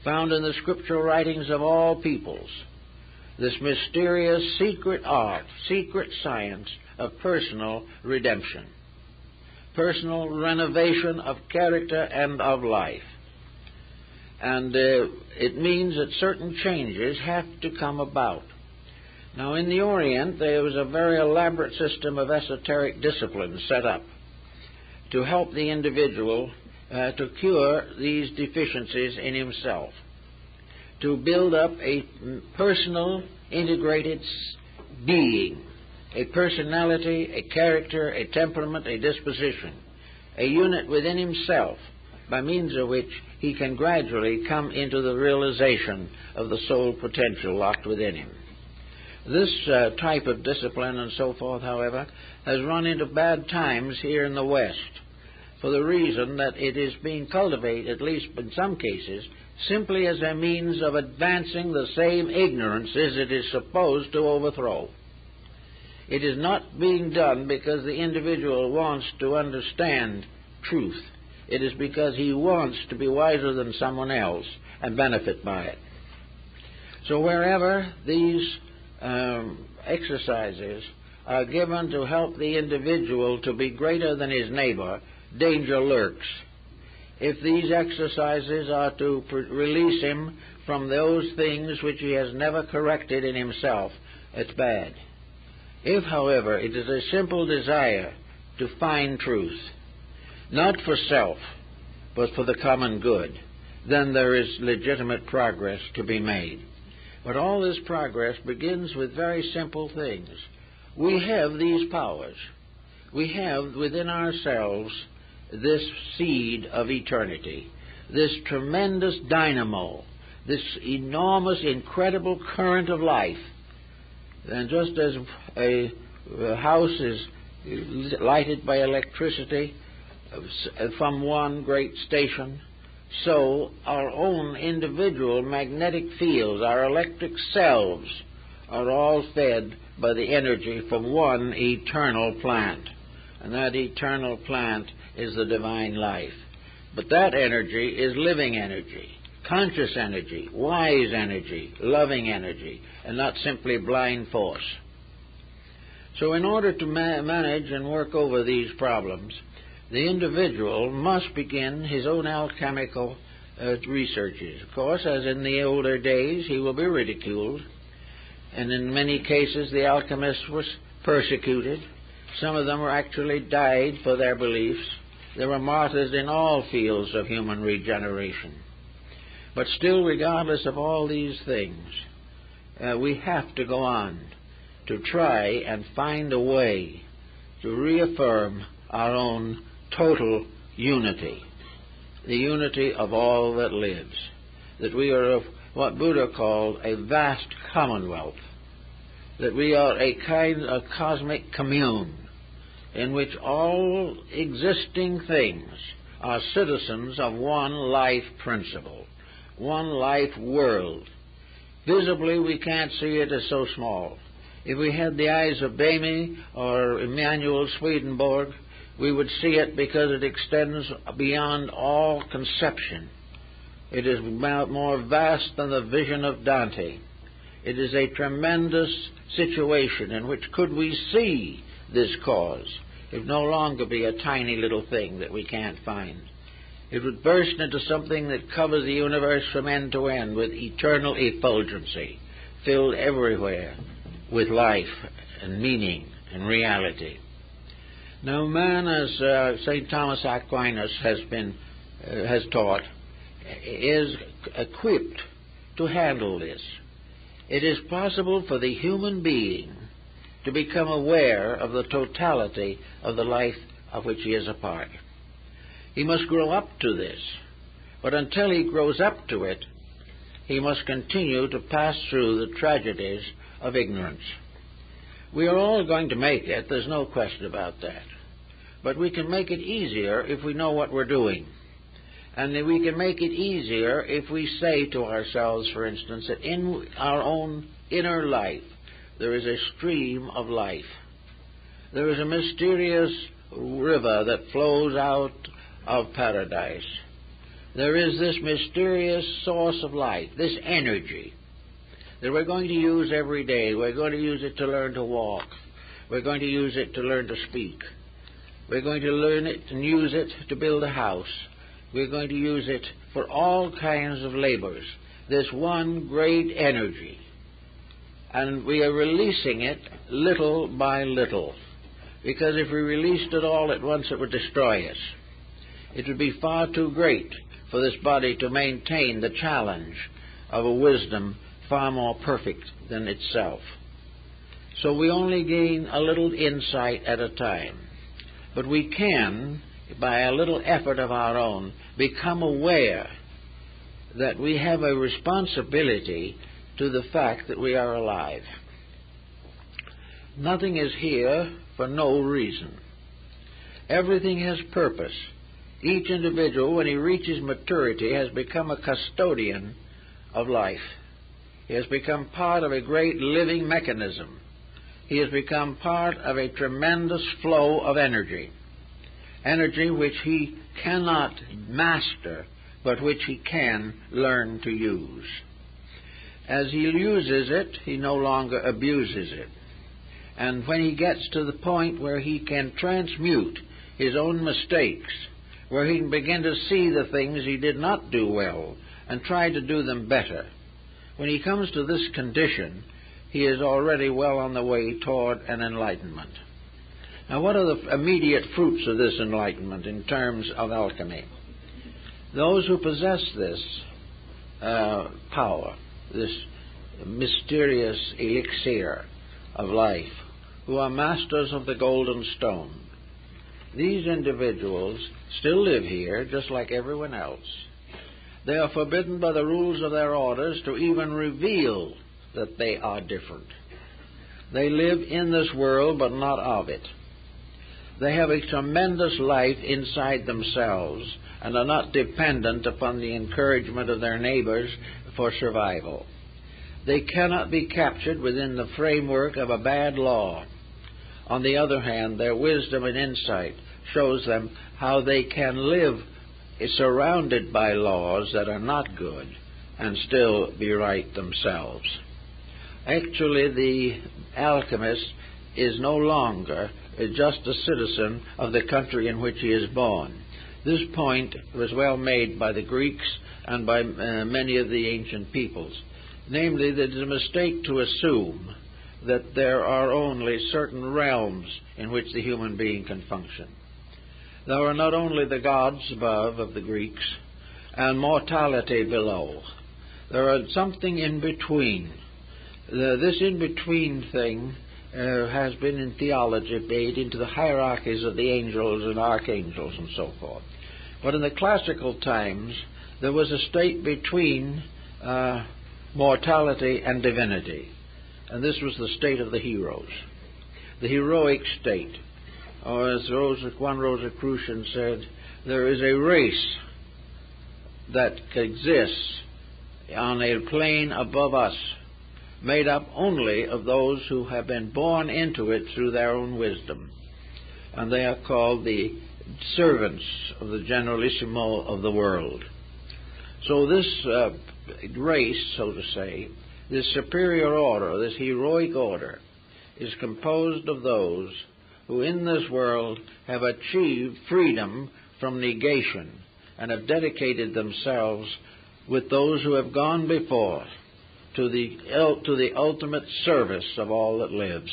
found in the scriptural writings of all peoples. This mysterious secret art, secret science of personal redemption, personal renovation of character and of life. And it means that certain changes have to come about. Now, in the Orient, there was a very elaborate system of esoteric disciplines set up to help the individual to cure these deficiencies in himself, to build up a personal, integrated being, a personality, a character, a temperament, a disposition, a unit within himself, by means of which he can gradually come into the realization of the soul potential locked within him. This type of discipline and so forth, however, has run into bad times here in the West, for the reason that it is being cultivated, at least in some cases, simply as a means of advancing the same ignorances it is supposed to overthrow. It is not being done because the individual wants to understand truth. It is because he wants to be wiser than someone else and benefit by it. So wherever these exercises are given to help the individual to be greater than his neighbor, danger lurks. If these exercises are to release him from those things which he has never corrected in himself, it's bad. If, however, it is a simple desire to find truth, not for self, but for the common good, then there is legitimate progress to be made. But all this progress begins with very simple things. We have these powers. We have within ourselves this seed of eternity, this tremendous dynamo, this enormous, incredible current of life. And just as a house is lighted by electricity from one great station, so our own individual magnetic fields, our electric selves, are all fed by the energy from one eternal plant. And that eternal plant is the divine life. But that energy is living energy, conscious energy, wise energy, loving energy, and not simply blind force. So in order to manage and work over these problems, the individual must begin his own alchemical researches. Of course, as in the older days, he will be ridiculed, and in many cases the alchemists were persecuted. Some of them were actually died for their beliefs. There were martyrs in all fields of human regeneration. But still, regardless of all these things, we have to go on to try and find a way to reaffirm our own total unity, the unity of all that lives, that we are of what Buddha called a vast commonwealth, that we are a kind of cosmic commune in which all existing things are citizens of one life principle, one life world. Visibly, we can't see it as so small. If we had the eyes of Bamey or Emanuel Swedenborg, we would see it because it extends beyond all conception. It is more vast than the vision of Dante. It is a tremendous situation in which, could we see this cause, it would no longer be a tiny little thing that we can't find. It would burst into something that covers the universe from end to end with eternal effulgency, filled everywhere with life and meaning and reality. Now, man, as St. Thomas Aquinas has taught, is equipped to handle this. It is possible for the human being to become aware of the totality of the life of which he is a part. He must grow up to this, but until he grows up to it, he must continue to pass through the tragedies of ignorance. We are all going to make it, there's no question about that. But we can make it easier if we know what we're doing. And we can make it easier if we say to ourselves, for instance, that in our own inner life there is a stream of life. There is a mysterious river that flows out of paradise. There is this mysterious source of life, this energy, that we're going to use every day. We're going to use it to learn to walk. We're going to use it to learn to speak. We're going to learn it and use it to build a house. We're going to use it for all kinds of labors. This one great energy. And we are releasing it little by little. Because if we released it all at once, it would destroy us. It would be far too great for this body to maintain the challenge of a wisdom far more perfect than itself. So we only gain a little insight at a time. But we can, by a little effort of our own, become aware that we have a responsibility to the fact that we are alive. Nothing is here for no reason. Everything has purpose. Each individual, when he reaches maturity, has become a custodian of life. He has become part of a great living mechanism. He has become part of a tremendous flow of energy. Energy which he cannot master, but which he can learn to use. As he uses it, he no longer abuses it. And when he gets to the point where he can transmute his own mistakes, where he can begin to see the things he did not do well and try to do them better, when he comes to this condition, he is already well on the way toward an enlightenment. Now, what are the immediate fruits of this enlightenment in terms of alchemy? Those who possess this power, this mysterious elixir of life, who are masters of the golden stone, these individuals still live here just like everyone else. They are forbidden by the rules of their orders to even reveal that they are different. They live in this world but not of it. They have a tremendous life inside themselves and are not dependent upon the encouragement of their neighbors for survival. They cannot be captured within the framework of a bad law. On the other hand, their wisdom and insight shows them how they can live surrounded by laws that are not good and still be right themselves. Actually, the alchemist is no longer just a citizen of the country in which he is born. This point was well made by the Greeks and by many of the ancient peoples. Namely, that it is a mistake to assume that there are only certain realms in which the human being can function. There are not only the gods above of the Greeks and mortality below. There are something in between. This in-between thing has been in theology made into the hierarchies of the angels and archangels and so forth. But in the classical times, there was a state between mortality and divinity. And this was the state of the heroes, the heroic state. Or as one Rosicrucian said, there is a race that exists on a plane above us, made up only of those who have been born into it through their own wisdom. And they are called the servants of the generalissimo of the world. So this race, so to say, this superior order, this heroic order, is composed of those who in this world have achieved freedom from negation and have dedicated themselves with those who have gone before to the ultimate service of all that lives.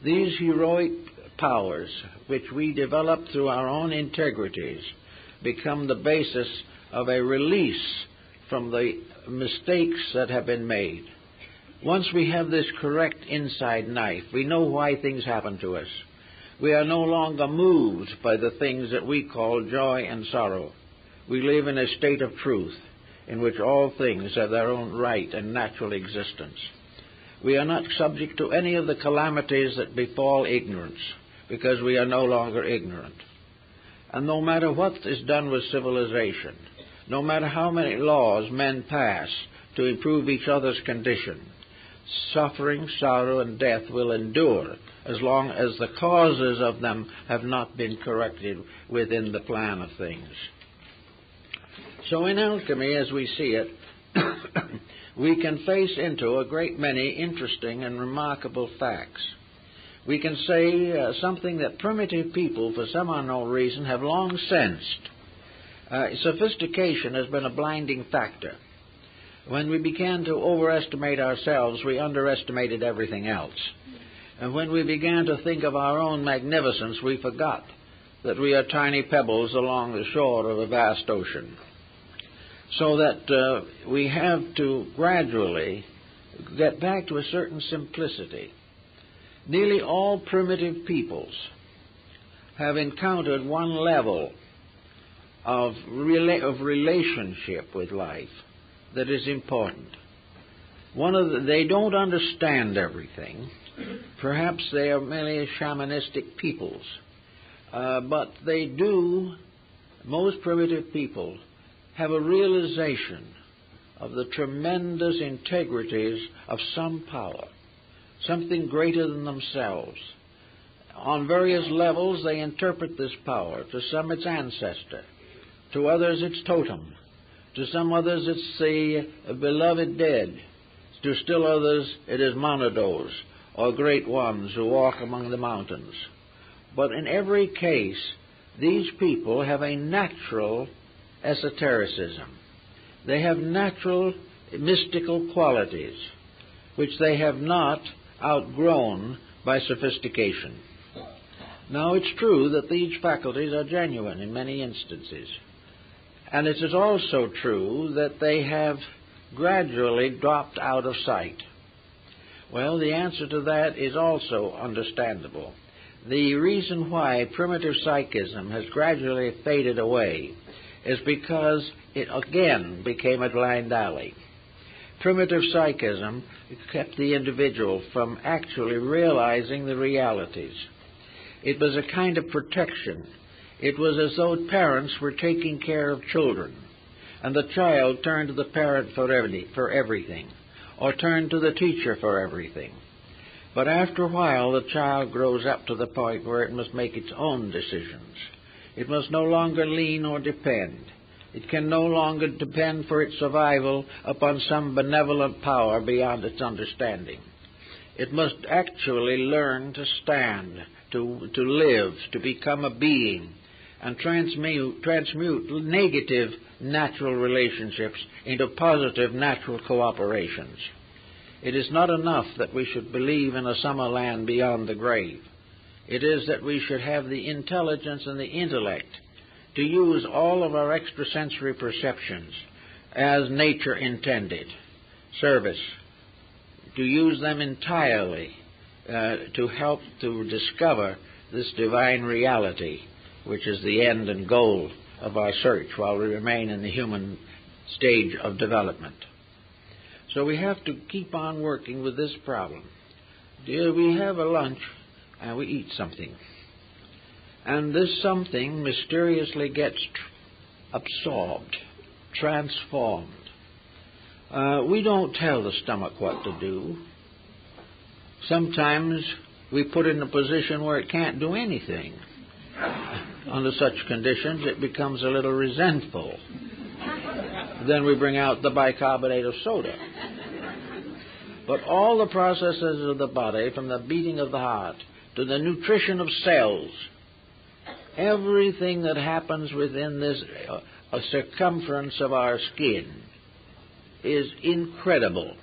These heroic powers, which we develop through our own integrities, become the basis of a release from the mistakes that have been made. Once we have this correct inside knife, we know why things happen to us. We are no longer moved by the things that we call joy and sorrow. We live in a state of truth in which all things have their own right and natural existence. We are not subject to any of the calamities that befall ignorance, because we are no longer ignorant. And no matter what is done with civilization, no matter how many laws men pass to improve each other's condition, suffering, sorrow, and death will endure as long as the causes of them have not been corrected within the plan of things. So in alchemy, as we see it, we can face into a great many interesting and remarkable facts. We can say something that primitive people, for some unknown reason, have long sensed. Sophistication has been a blinding factor. When we began to overestimate ourselves, we underestimated everything else. And when we began to think of our own magnificence, we forgot that we are tiny pebbles along the shore of a vast ocean. So that we have to gradually get back to a certain simplicity. Nearly all primitive peoples have encountered one level of relationship with life that is important. They don't understand everything. Perhaps they are merely shamanistic peoples. But they do, most primitive people, have a realization of the tremendous integrities of some power, something greater than themselves. On various levels, they interpret this power. To some, it's ancestor. To others, it's totem. To some others, it's the beloved dead. To still others, it is monados, or great ones who walk among the mountains. But in every case, these people have a natural esotericism. They have natural mystical qualities, which they have not outgrown by sophistication. Now, it's true that these faculties are genuine in many instances, and it is also true that they have gradually dropped out of sight. Well, the answer to that is also understandable. The reason why primitive psychism has gradually faded away is because it again became a blind alley. Primitive psychism kept the individual from actually realizing the realities. It was a kind of protection. It was as though parents were taking care of children, and the child turned to the parent for everything, or turned to the teacher for everything. But after a while, the child grows up to the point where it must make its own decisions. It must no longer lean or depend. It can no longer depend for its survival upon some benevolent power beyond its understanding. It must actually learn to stand, to live, to become a being, and transmute negative natural relationships into positive natural cooperations. It is not enough that we should believe in a summer land beyond the grave. It is that we should have the intelligence and the intellect to use all of our extrasensory perceptions as nature intended. Service, to use them entirely to help to discover this divine reality, which is the end and goal of our search while we remain in the human stage of development. So we have to keep on working with this problem. We have a lunch and we eat something. And this something mysteriously gets absorbed, transformed. We don't tell the stomach what to do. Sometimes we put it in a position where it can't do anything. Under such conditions, it becomes a little resentful. Then we bring out the bicarbonate of soda. But all the processes of the body, from the beating of the heart to the nutrition of cells, everything that happens within this circumference of our skin is incredible.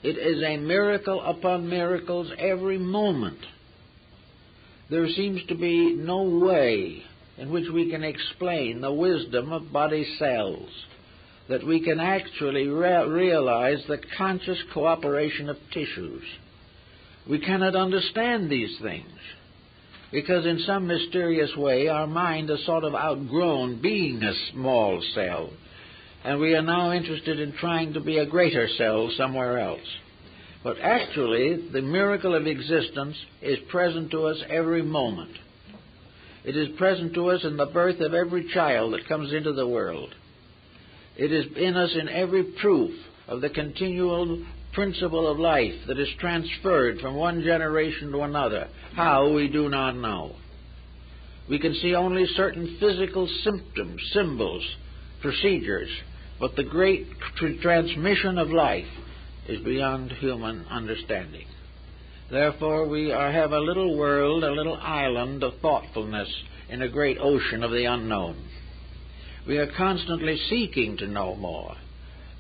It is a miracle upon miracles every moment. There seems to be no way in which we can explain the wisdom of body cells, that we can actually realize the conscious cooperation of tissues. We cannot understand these things because in some mysterious way our mind has sort of outgrown being a small cell, and we are now interested in trying to be a greater cell somewhere else. But actually, the miracle of existence is present to us every moment. It is present to us in the birth of every child that comes into the world. It is in us in every proof of the continual principle of life that is transferred from one generation to another. How, we do not know. We can see only certain physical symptoms, symbols, procedures, but the great transmission of life is beyond human understanding. Therefore, we have a little world, a little island of thoughtfulness in a great ocean of the unknown. We are constantly seeking to know more,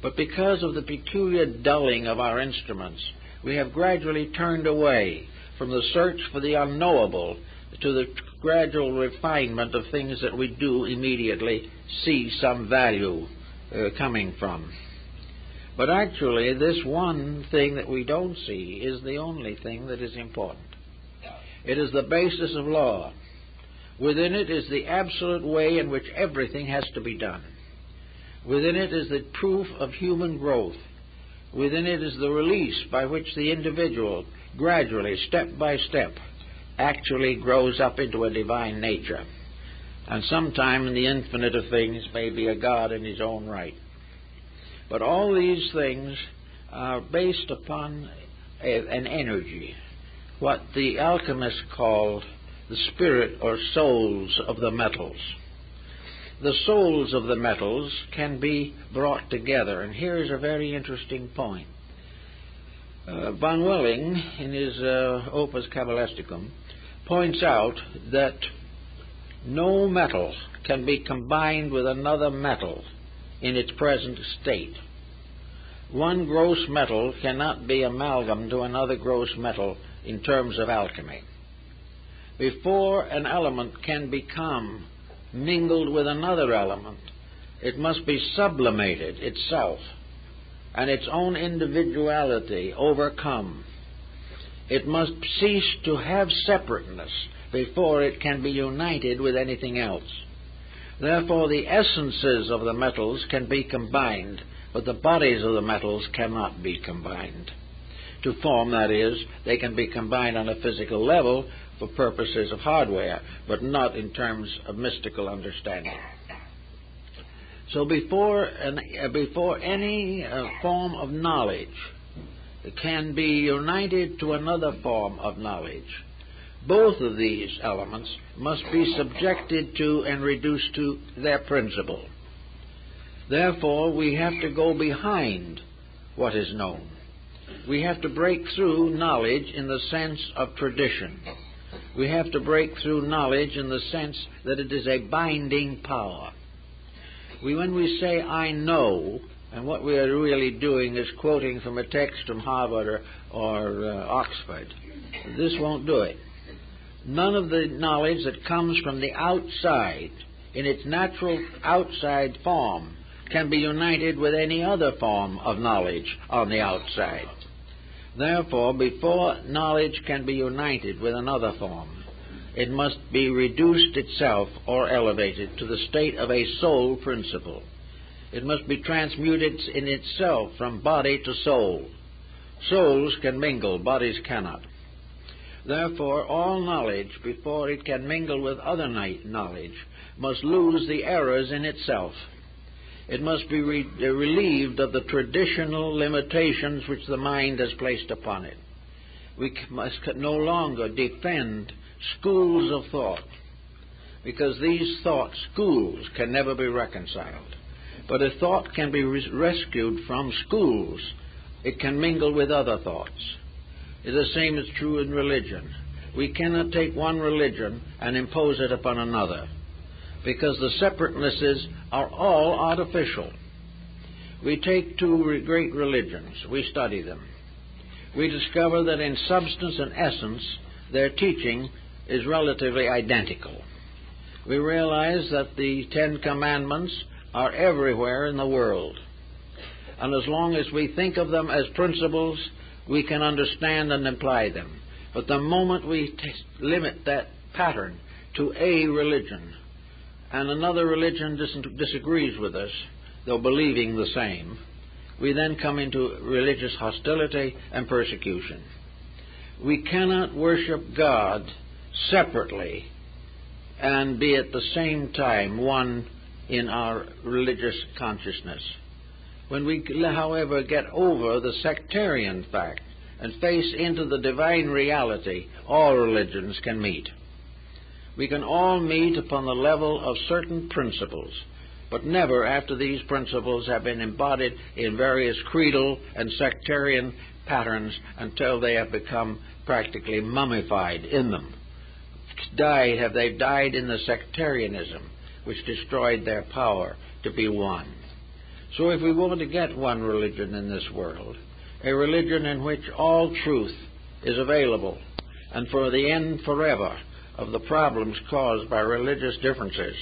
but because of the peculiar dulling of our instruments, we have gradually turned away from the search for the unknowable to the gradual refinement of things that we do immediately see some value coming from. But actually, this one thing that we don't see is the only thing that is important. It is the basis of law. Within it is the absolute way in which everything has to be done. Within it is the proof of human growth. Within it is the release by which the individual gradually, step by step, actually grows up into a divine nature. And sometime in the infinite of things may be a God in his own right. But all these things are based upon an energy, what the alchemists called the spirit or souls of the metals. The souls of the metals can be brought together, and here is a very interesting point. Von Welling, in his Opus Cabalisticum, points out that no metal can be combined with another metal in its present state. One gross metal cannot be amalgamated to another gross metal in terms of alchemy. Before an element can become mingled with another element, it must be sublimated itself and its own individuality overcome. It must cease to have separateness before it can be united with anything else. Therefore, the essences of the metals can be combined, but the bodies of the metals cannot be combined. To form, that is, they can be combined on a physical level for purposes of hardware, but not in terms of mystical understanding. So before any form of knowledge can be united to another form of knowledge, both of these elements must be subjected to and reduced to their principle. Therefore, we have to go behind what is known. We have to break through knowledge in the sense of tradition. We have to break through knowledge in the sense that it is a binding power. When we say, I know, and what we are really doing is quoting from a text from Harvard or Oxford, this won't do it. None of the knowledge that comes from the outside, in its natural outside form, can be united with any other form of knowledge on the outside. Therefore, before knowledge can be united with another form, it must be reduced itself or elevated to the state of a soul principle. It must be transmuted in itself from body to soul. Souls can mingle, bodies cannot. Therefore, all knowledge, before it can mingle with other knowledge, must lose the errors in itself. It must be relieved of the traditional limitations which the mind has placed upon it. We must no longer defend schools of thought, because these thought schools can never be reconciled. But if thought can be rescued from schools, it can mingle with other thoughts. The same is true in religion. We cannot take one religion and impose it upon another, because the separatenesses are all artificial. We take two great religions, we study them. We discover that in substance and essence, their teaching is relatively identical. We realize that the Ten Commandments are everywhere in the world. And as long as we think of them as principles, we can understand and apply them. But the moment we limit that pattern to a religion, and another religion disagrees with us, though believing the same, we then come into religious hostility and persecution. We cannot worship God separately and be at the same time one in our religious consciousness. When we, however, get over the sectarian fact and face into the divine reality, all religions can meet. We can all meet upon the level of certain principles, but never after these principles have been embodied in various creedal and sectarian patterns until they have become practically mummified in them. Have they died in the sectarianism which destroyed their power to be one. So if we want to get one religion in this world, a religion in which all truth is available, and for the end forever of the problems caused by religious differences,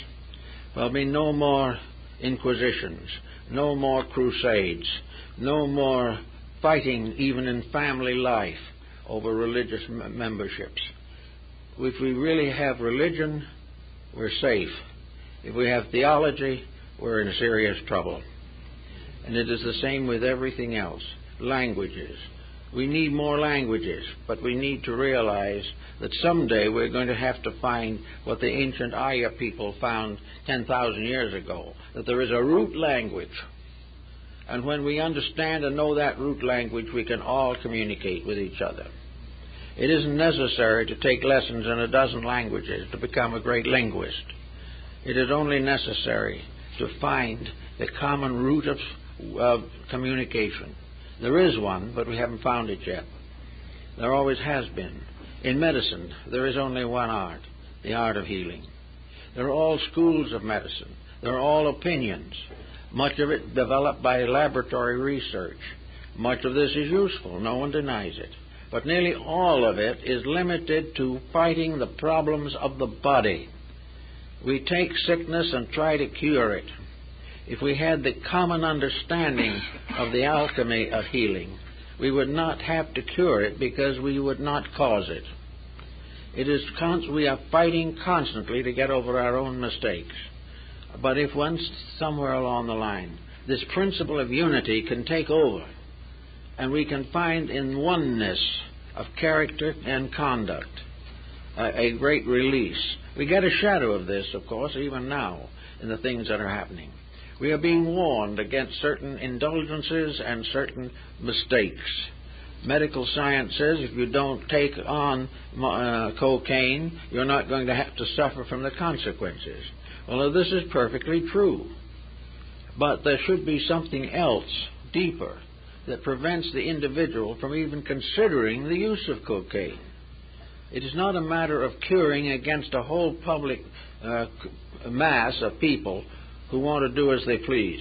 there'll be no more inquisitions, no more crusades, no more fighting even in family life over religious memberships. If we really have religion, we're safe. If we have theology, we're in serious trouble. And it is the same with everything else. Languages. We need more languages, but we need to realize that someday we're going to have to find what the ancient Arya people found 10,000 years ago, that there is a root language. And when we understand and know that root language, we can all communicate with each other. It isn't necessary to take lessons in a dozen languages to become a great linguist. It is only necessary to find the common root of communication. There is one, but we haven't found it yet. There always has been. In medicine, there is only one art, the art of healing. There are all schools of medicine. There are all opinions, much of it developed by laboratory research. Much of this is useful, no one denies it. But nearly all of it is limited to fighting the problems of the body. We take sickness and try to cure it. If we had the common understanding of the alchemy of healing, we would not have to cure it because we would not cause it. We are fighting constantly to get over our own mistakes. But if once, somewhere along the line, this principle of unity can take over, and we can find in oneness of character and conduct a great release. We get a shadow of this, of course, even now in the things that are happening. We are being warned against certain indulgences and certain mistakes. Medical science says if you don't take on cocaine, you're not going to have to suffer from the consequences. Well, this is perfectly true. But there should be something else, deeper, that prevents the individual from even considering the use of cocaine. It is not a matter of curing against a whole public mass of people who want to do as they please.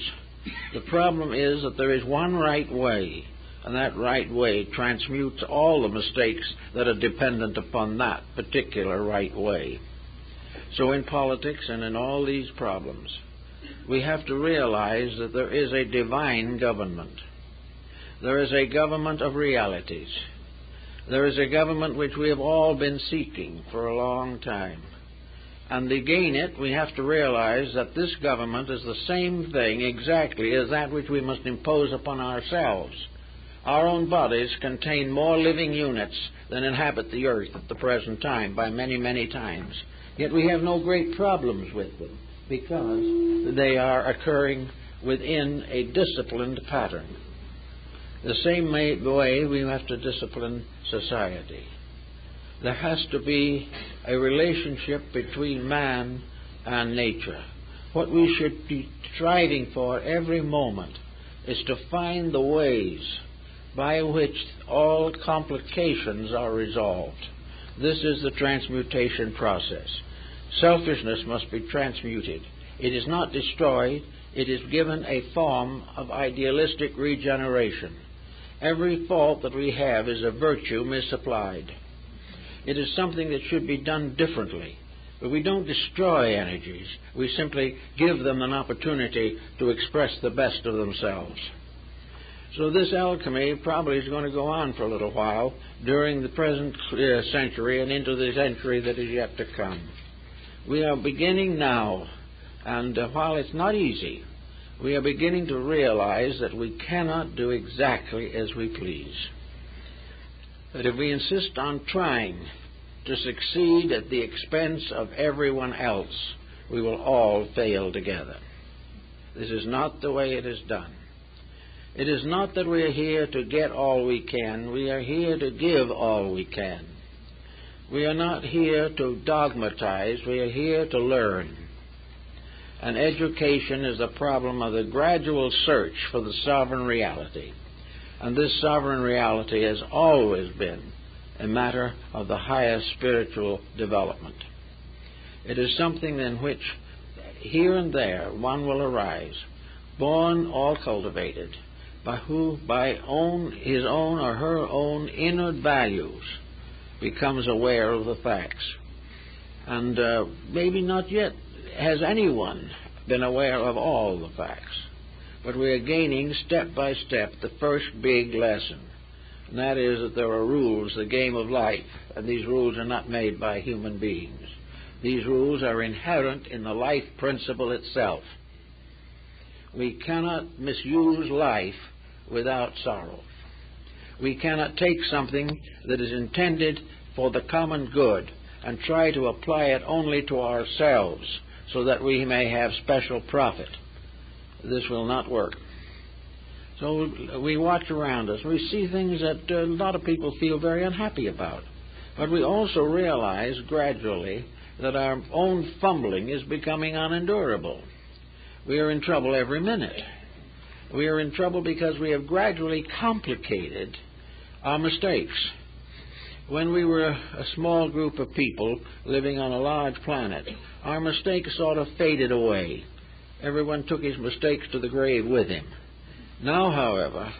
The problem is that there is one right way, and that right way transmutes all the mistakes that are dependent upon that particular right way. So in politics and in all these problems, we have to realize that there is a divine government. There is a government of realities. There is a government which we have all been seeking for a long time. And to gain it, we have to realize that this government is the same thing exactly as that which we must impose upon ourselves. Our own bodies contain more living units than inhabit the earth at the present time by many, many times. Yet we have no great problems with them because they are occurring within a disciplined pattern. The same way we have to discipline society. There has to be a relationship between man and nature. What we should be striving for every moment is to find the ways by which all complications are resolved. This is the transmutation process. Selfishness must be transmuted. It is not destroyed. It is given a form of idealistic regeneration. Every fault that we have is a virtue misapplied. It is something that should be done differently. But we don't destroy energies. We simply give them an opportunity to express the best of themselves. So this alchemy probably is going to go on for a little while during the present century and into the century that is yet to come. We are beginning now, and while it's not easy, we are beginning to realize that we cannot do exactly as we please. That if we insist on trying to succeed at the expense of everyone else, we will all fail together. This is not the way it is done. It is not that we are here to get all we can. We are here to give all we can. We are not here to dogmatize. We are here to learn. And education is the problem of the gradual search for the sovereign reality. And this sovereign reality has always been a matter of the highest spiritual development. It is something in which here and there one will arise, born or cultivated, by his own or her own inward values becomes aware of the facts. And maybe not yet has anyone been aware of all the facts. But we are gaining step by step the first big lesson. And that is that there are rules, the game of life, and these rules are not made by human beings. These rules are inherent in the life principle itself. We cannot misuse life without sorrow. We cannot take something that is intended for the common good and try to apply it only to ourselves so that we may have special profit. This will not work. So we watch around us. We see things that a lot of people feel very unhappy about. But we also realize gradually that our own fumbling is becoming unendurable. We are in trouble every minute. We are in trouble because we have gradually complicated our mistakes. When we were a small group of people living on a large planet, our mistakes sort of faded away. Everyone took his mistakes to the grave with him. Now, however,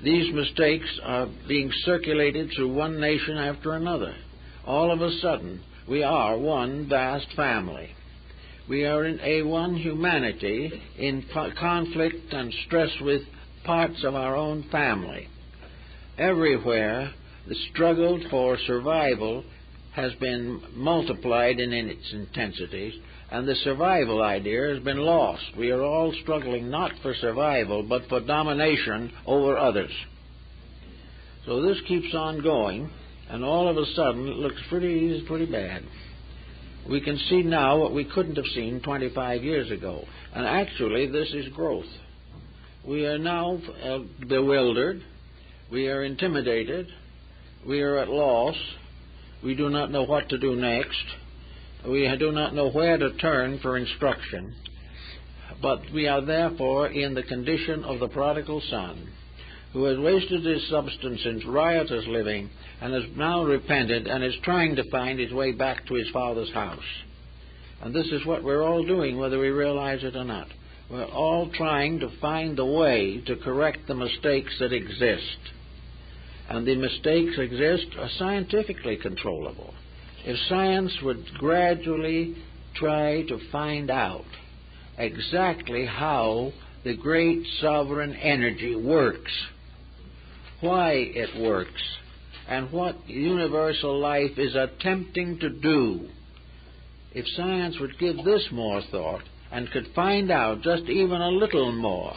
these mistakes are being circulated through one nation after another. All of a sudden, we are one vast family. We are in one humanity in conflict and stress with parts of our own family. Everywhere, the struggle for survival has been multiplied in its intensities, and the survival idea has been lost. We are all struggling not for survival, but for domination over others. So this keeps on going, and all of a sudden it looks pretty bad. We can see now what we couldn't have seen 25 years ago. And actually, this is growth. We are now bewildered. We are intimidated. We are at loss. We do not know what to do next. We do not know where to turn for instruction. But we are therefore in the condition of the prodigal son, who has wasted his substance in riotous living and has now repented and is trying to find his way back to his father's house. And this is what we're all doing, whether we realize it or not. We're all trying to find the way to correct the mistakes that exist. And the mistakes exist are scientifically controllable. If science would gradually try to find out exactly how the great sovereign energy works, why it works, and what universal life is attempting to do, if science would give this more thought and could find out just even a little more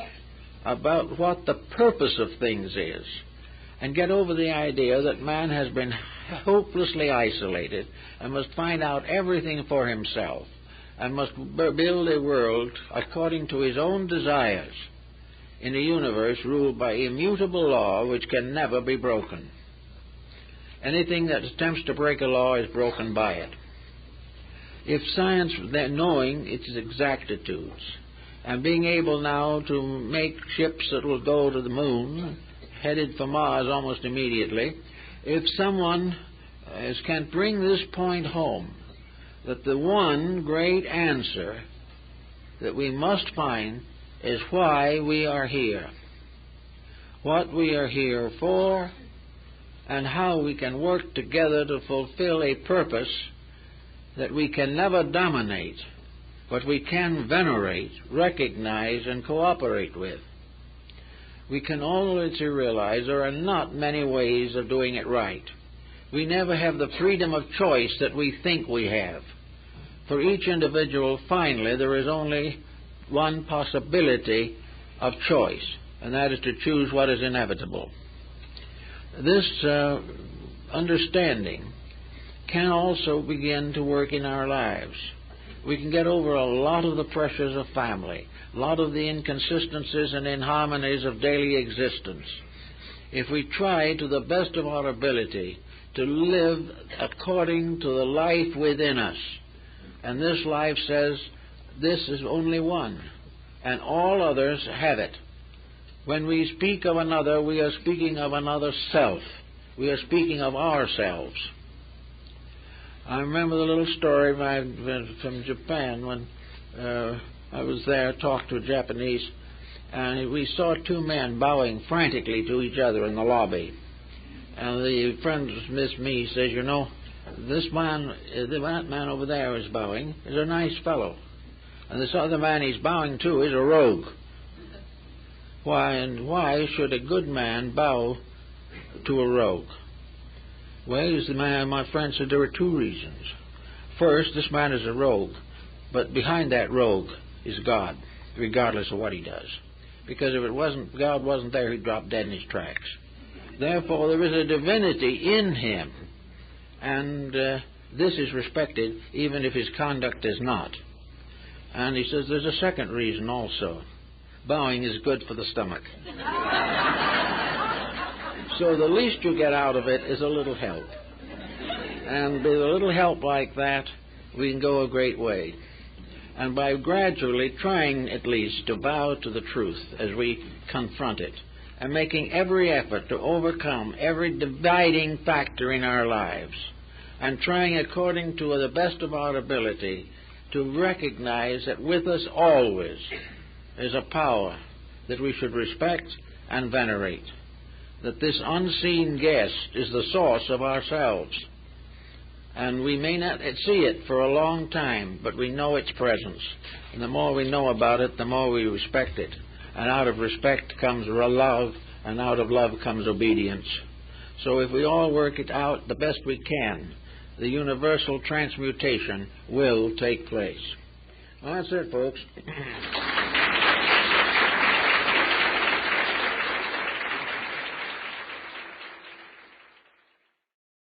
about what the purpose of things is, and get over the idea that man has been hopelessly isolated and must find out everything for himself and must build a world according to his own desires in a universe ruled by immutable law which can never be broken. Anything that attempts to break a law is broken by it. If science, knowing its exactitudes and being able now to make ships that will go to the moon, headed for Mars almost immediately, if someone can bring this point home, that the one great answer that we must find is why we are here, what we are here for, and how we can work together to fulfill a purpose that we can never dominate, but we can venerate, recognize, and cooperate with. We can always realize there are not many ways of doing it right. We never have the freedom of choice that we think we have. For each individual, finally, there is only one possibility of choice, and that is to choose what is inevitable. This understanding can also begin to work in our lives. We can get over a lot of the pressures of family, a lot of the inconsistencies and inharmonies of daily existence, if we try to the best of our ability to live according to the life within us. And this life says this is only one, and all others have it. When we speak of another, we are speaking of another self. We are speaking of ourselves. I remember the little story from Japan when I was there, talked to a Japanese, and we saw two men bowing frantically to each other in the lobby. And the friend, Miss Me, says, you know, this man, that man over there is bowing, is a nice fellow. And this other man he's bowing to is a rogue. Why should a good man bow to a rogue? Well, my friend said there were two reasons. First, this man is a rogue, but behind that rogue is God, regardless of what he does. Because if God wasn't there, he'd drop dead in his tracks. Therefore, there is a divinity in him, and this is respected even if his conduct is not. And he says there's a second reason also. Bowing is good for the stomach. So the least you get out of it is a little help. And with a little help like that, we can go a great way. And by gradually trying at least to bow to the truth as we confront it, and making every effort to overcome every dividing factor in our lives, and trying according to the best of our ability to recognize that with us always is a power that we should respect and venerate. that this unseen guest is the source of ourselves. And we may not see it for a long time, but we know its presence. And the more we know about it, the more we respect it. And out of respect comes love, and out of love comes obedience. So if we all work it out the best we can, the universal transmutation will take place. Well, that's it, folks.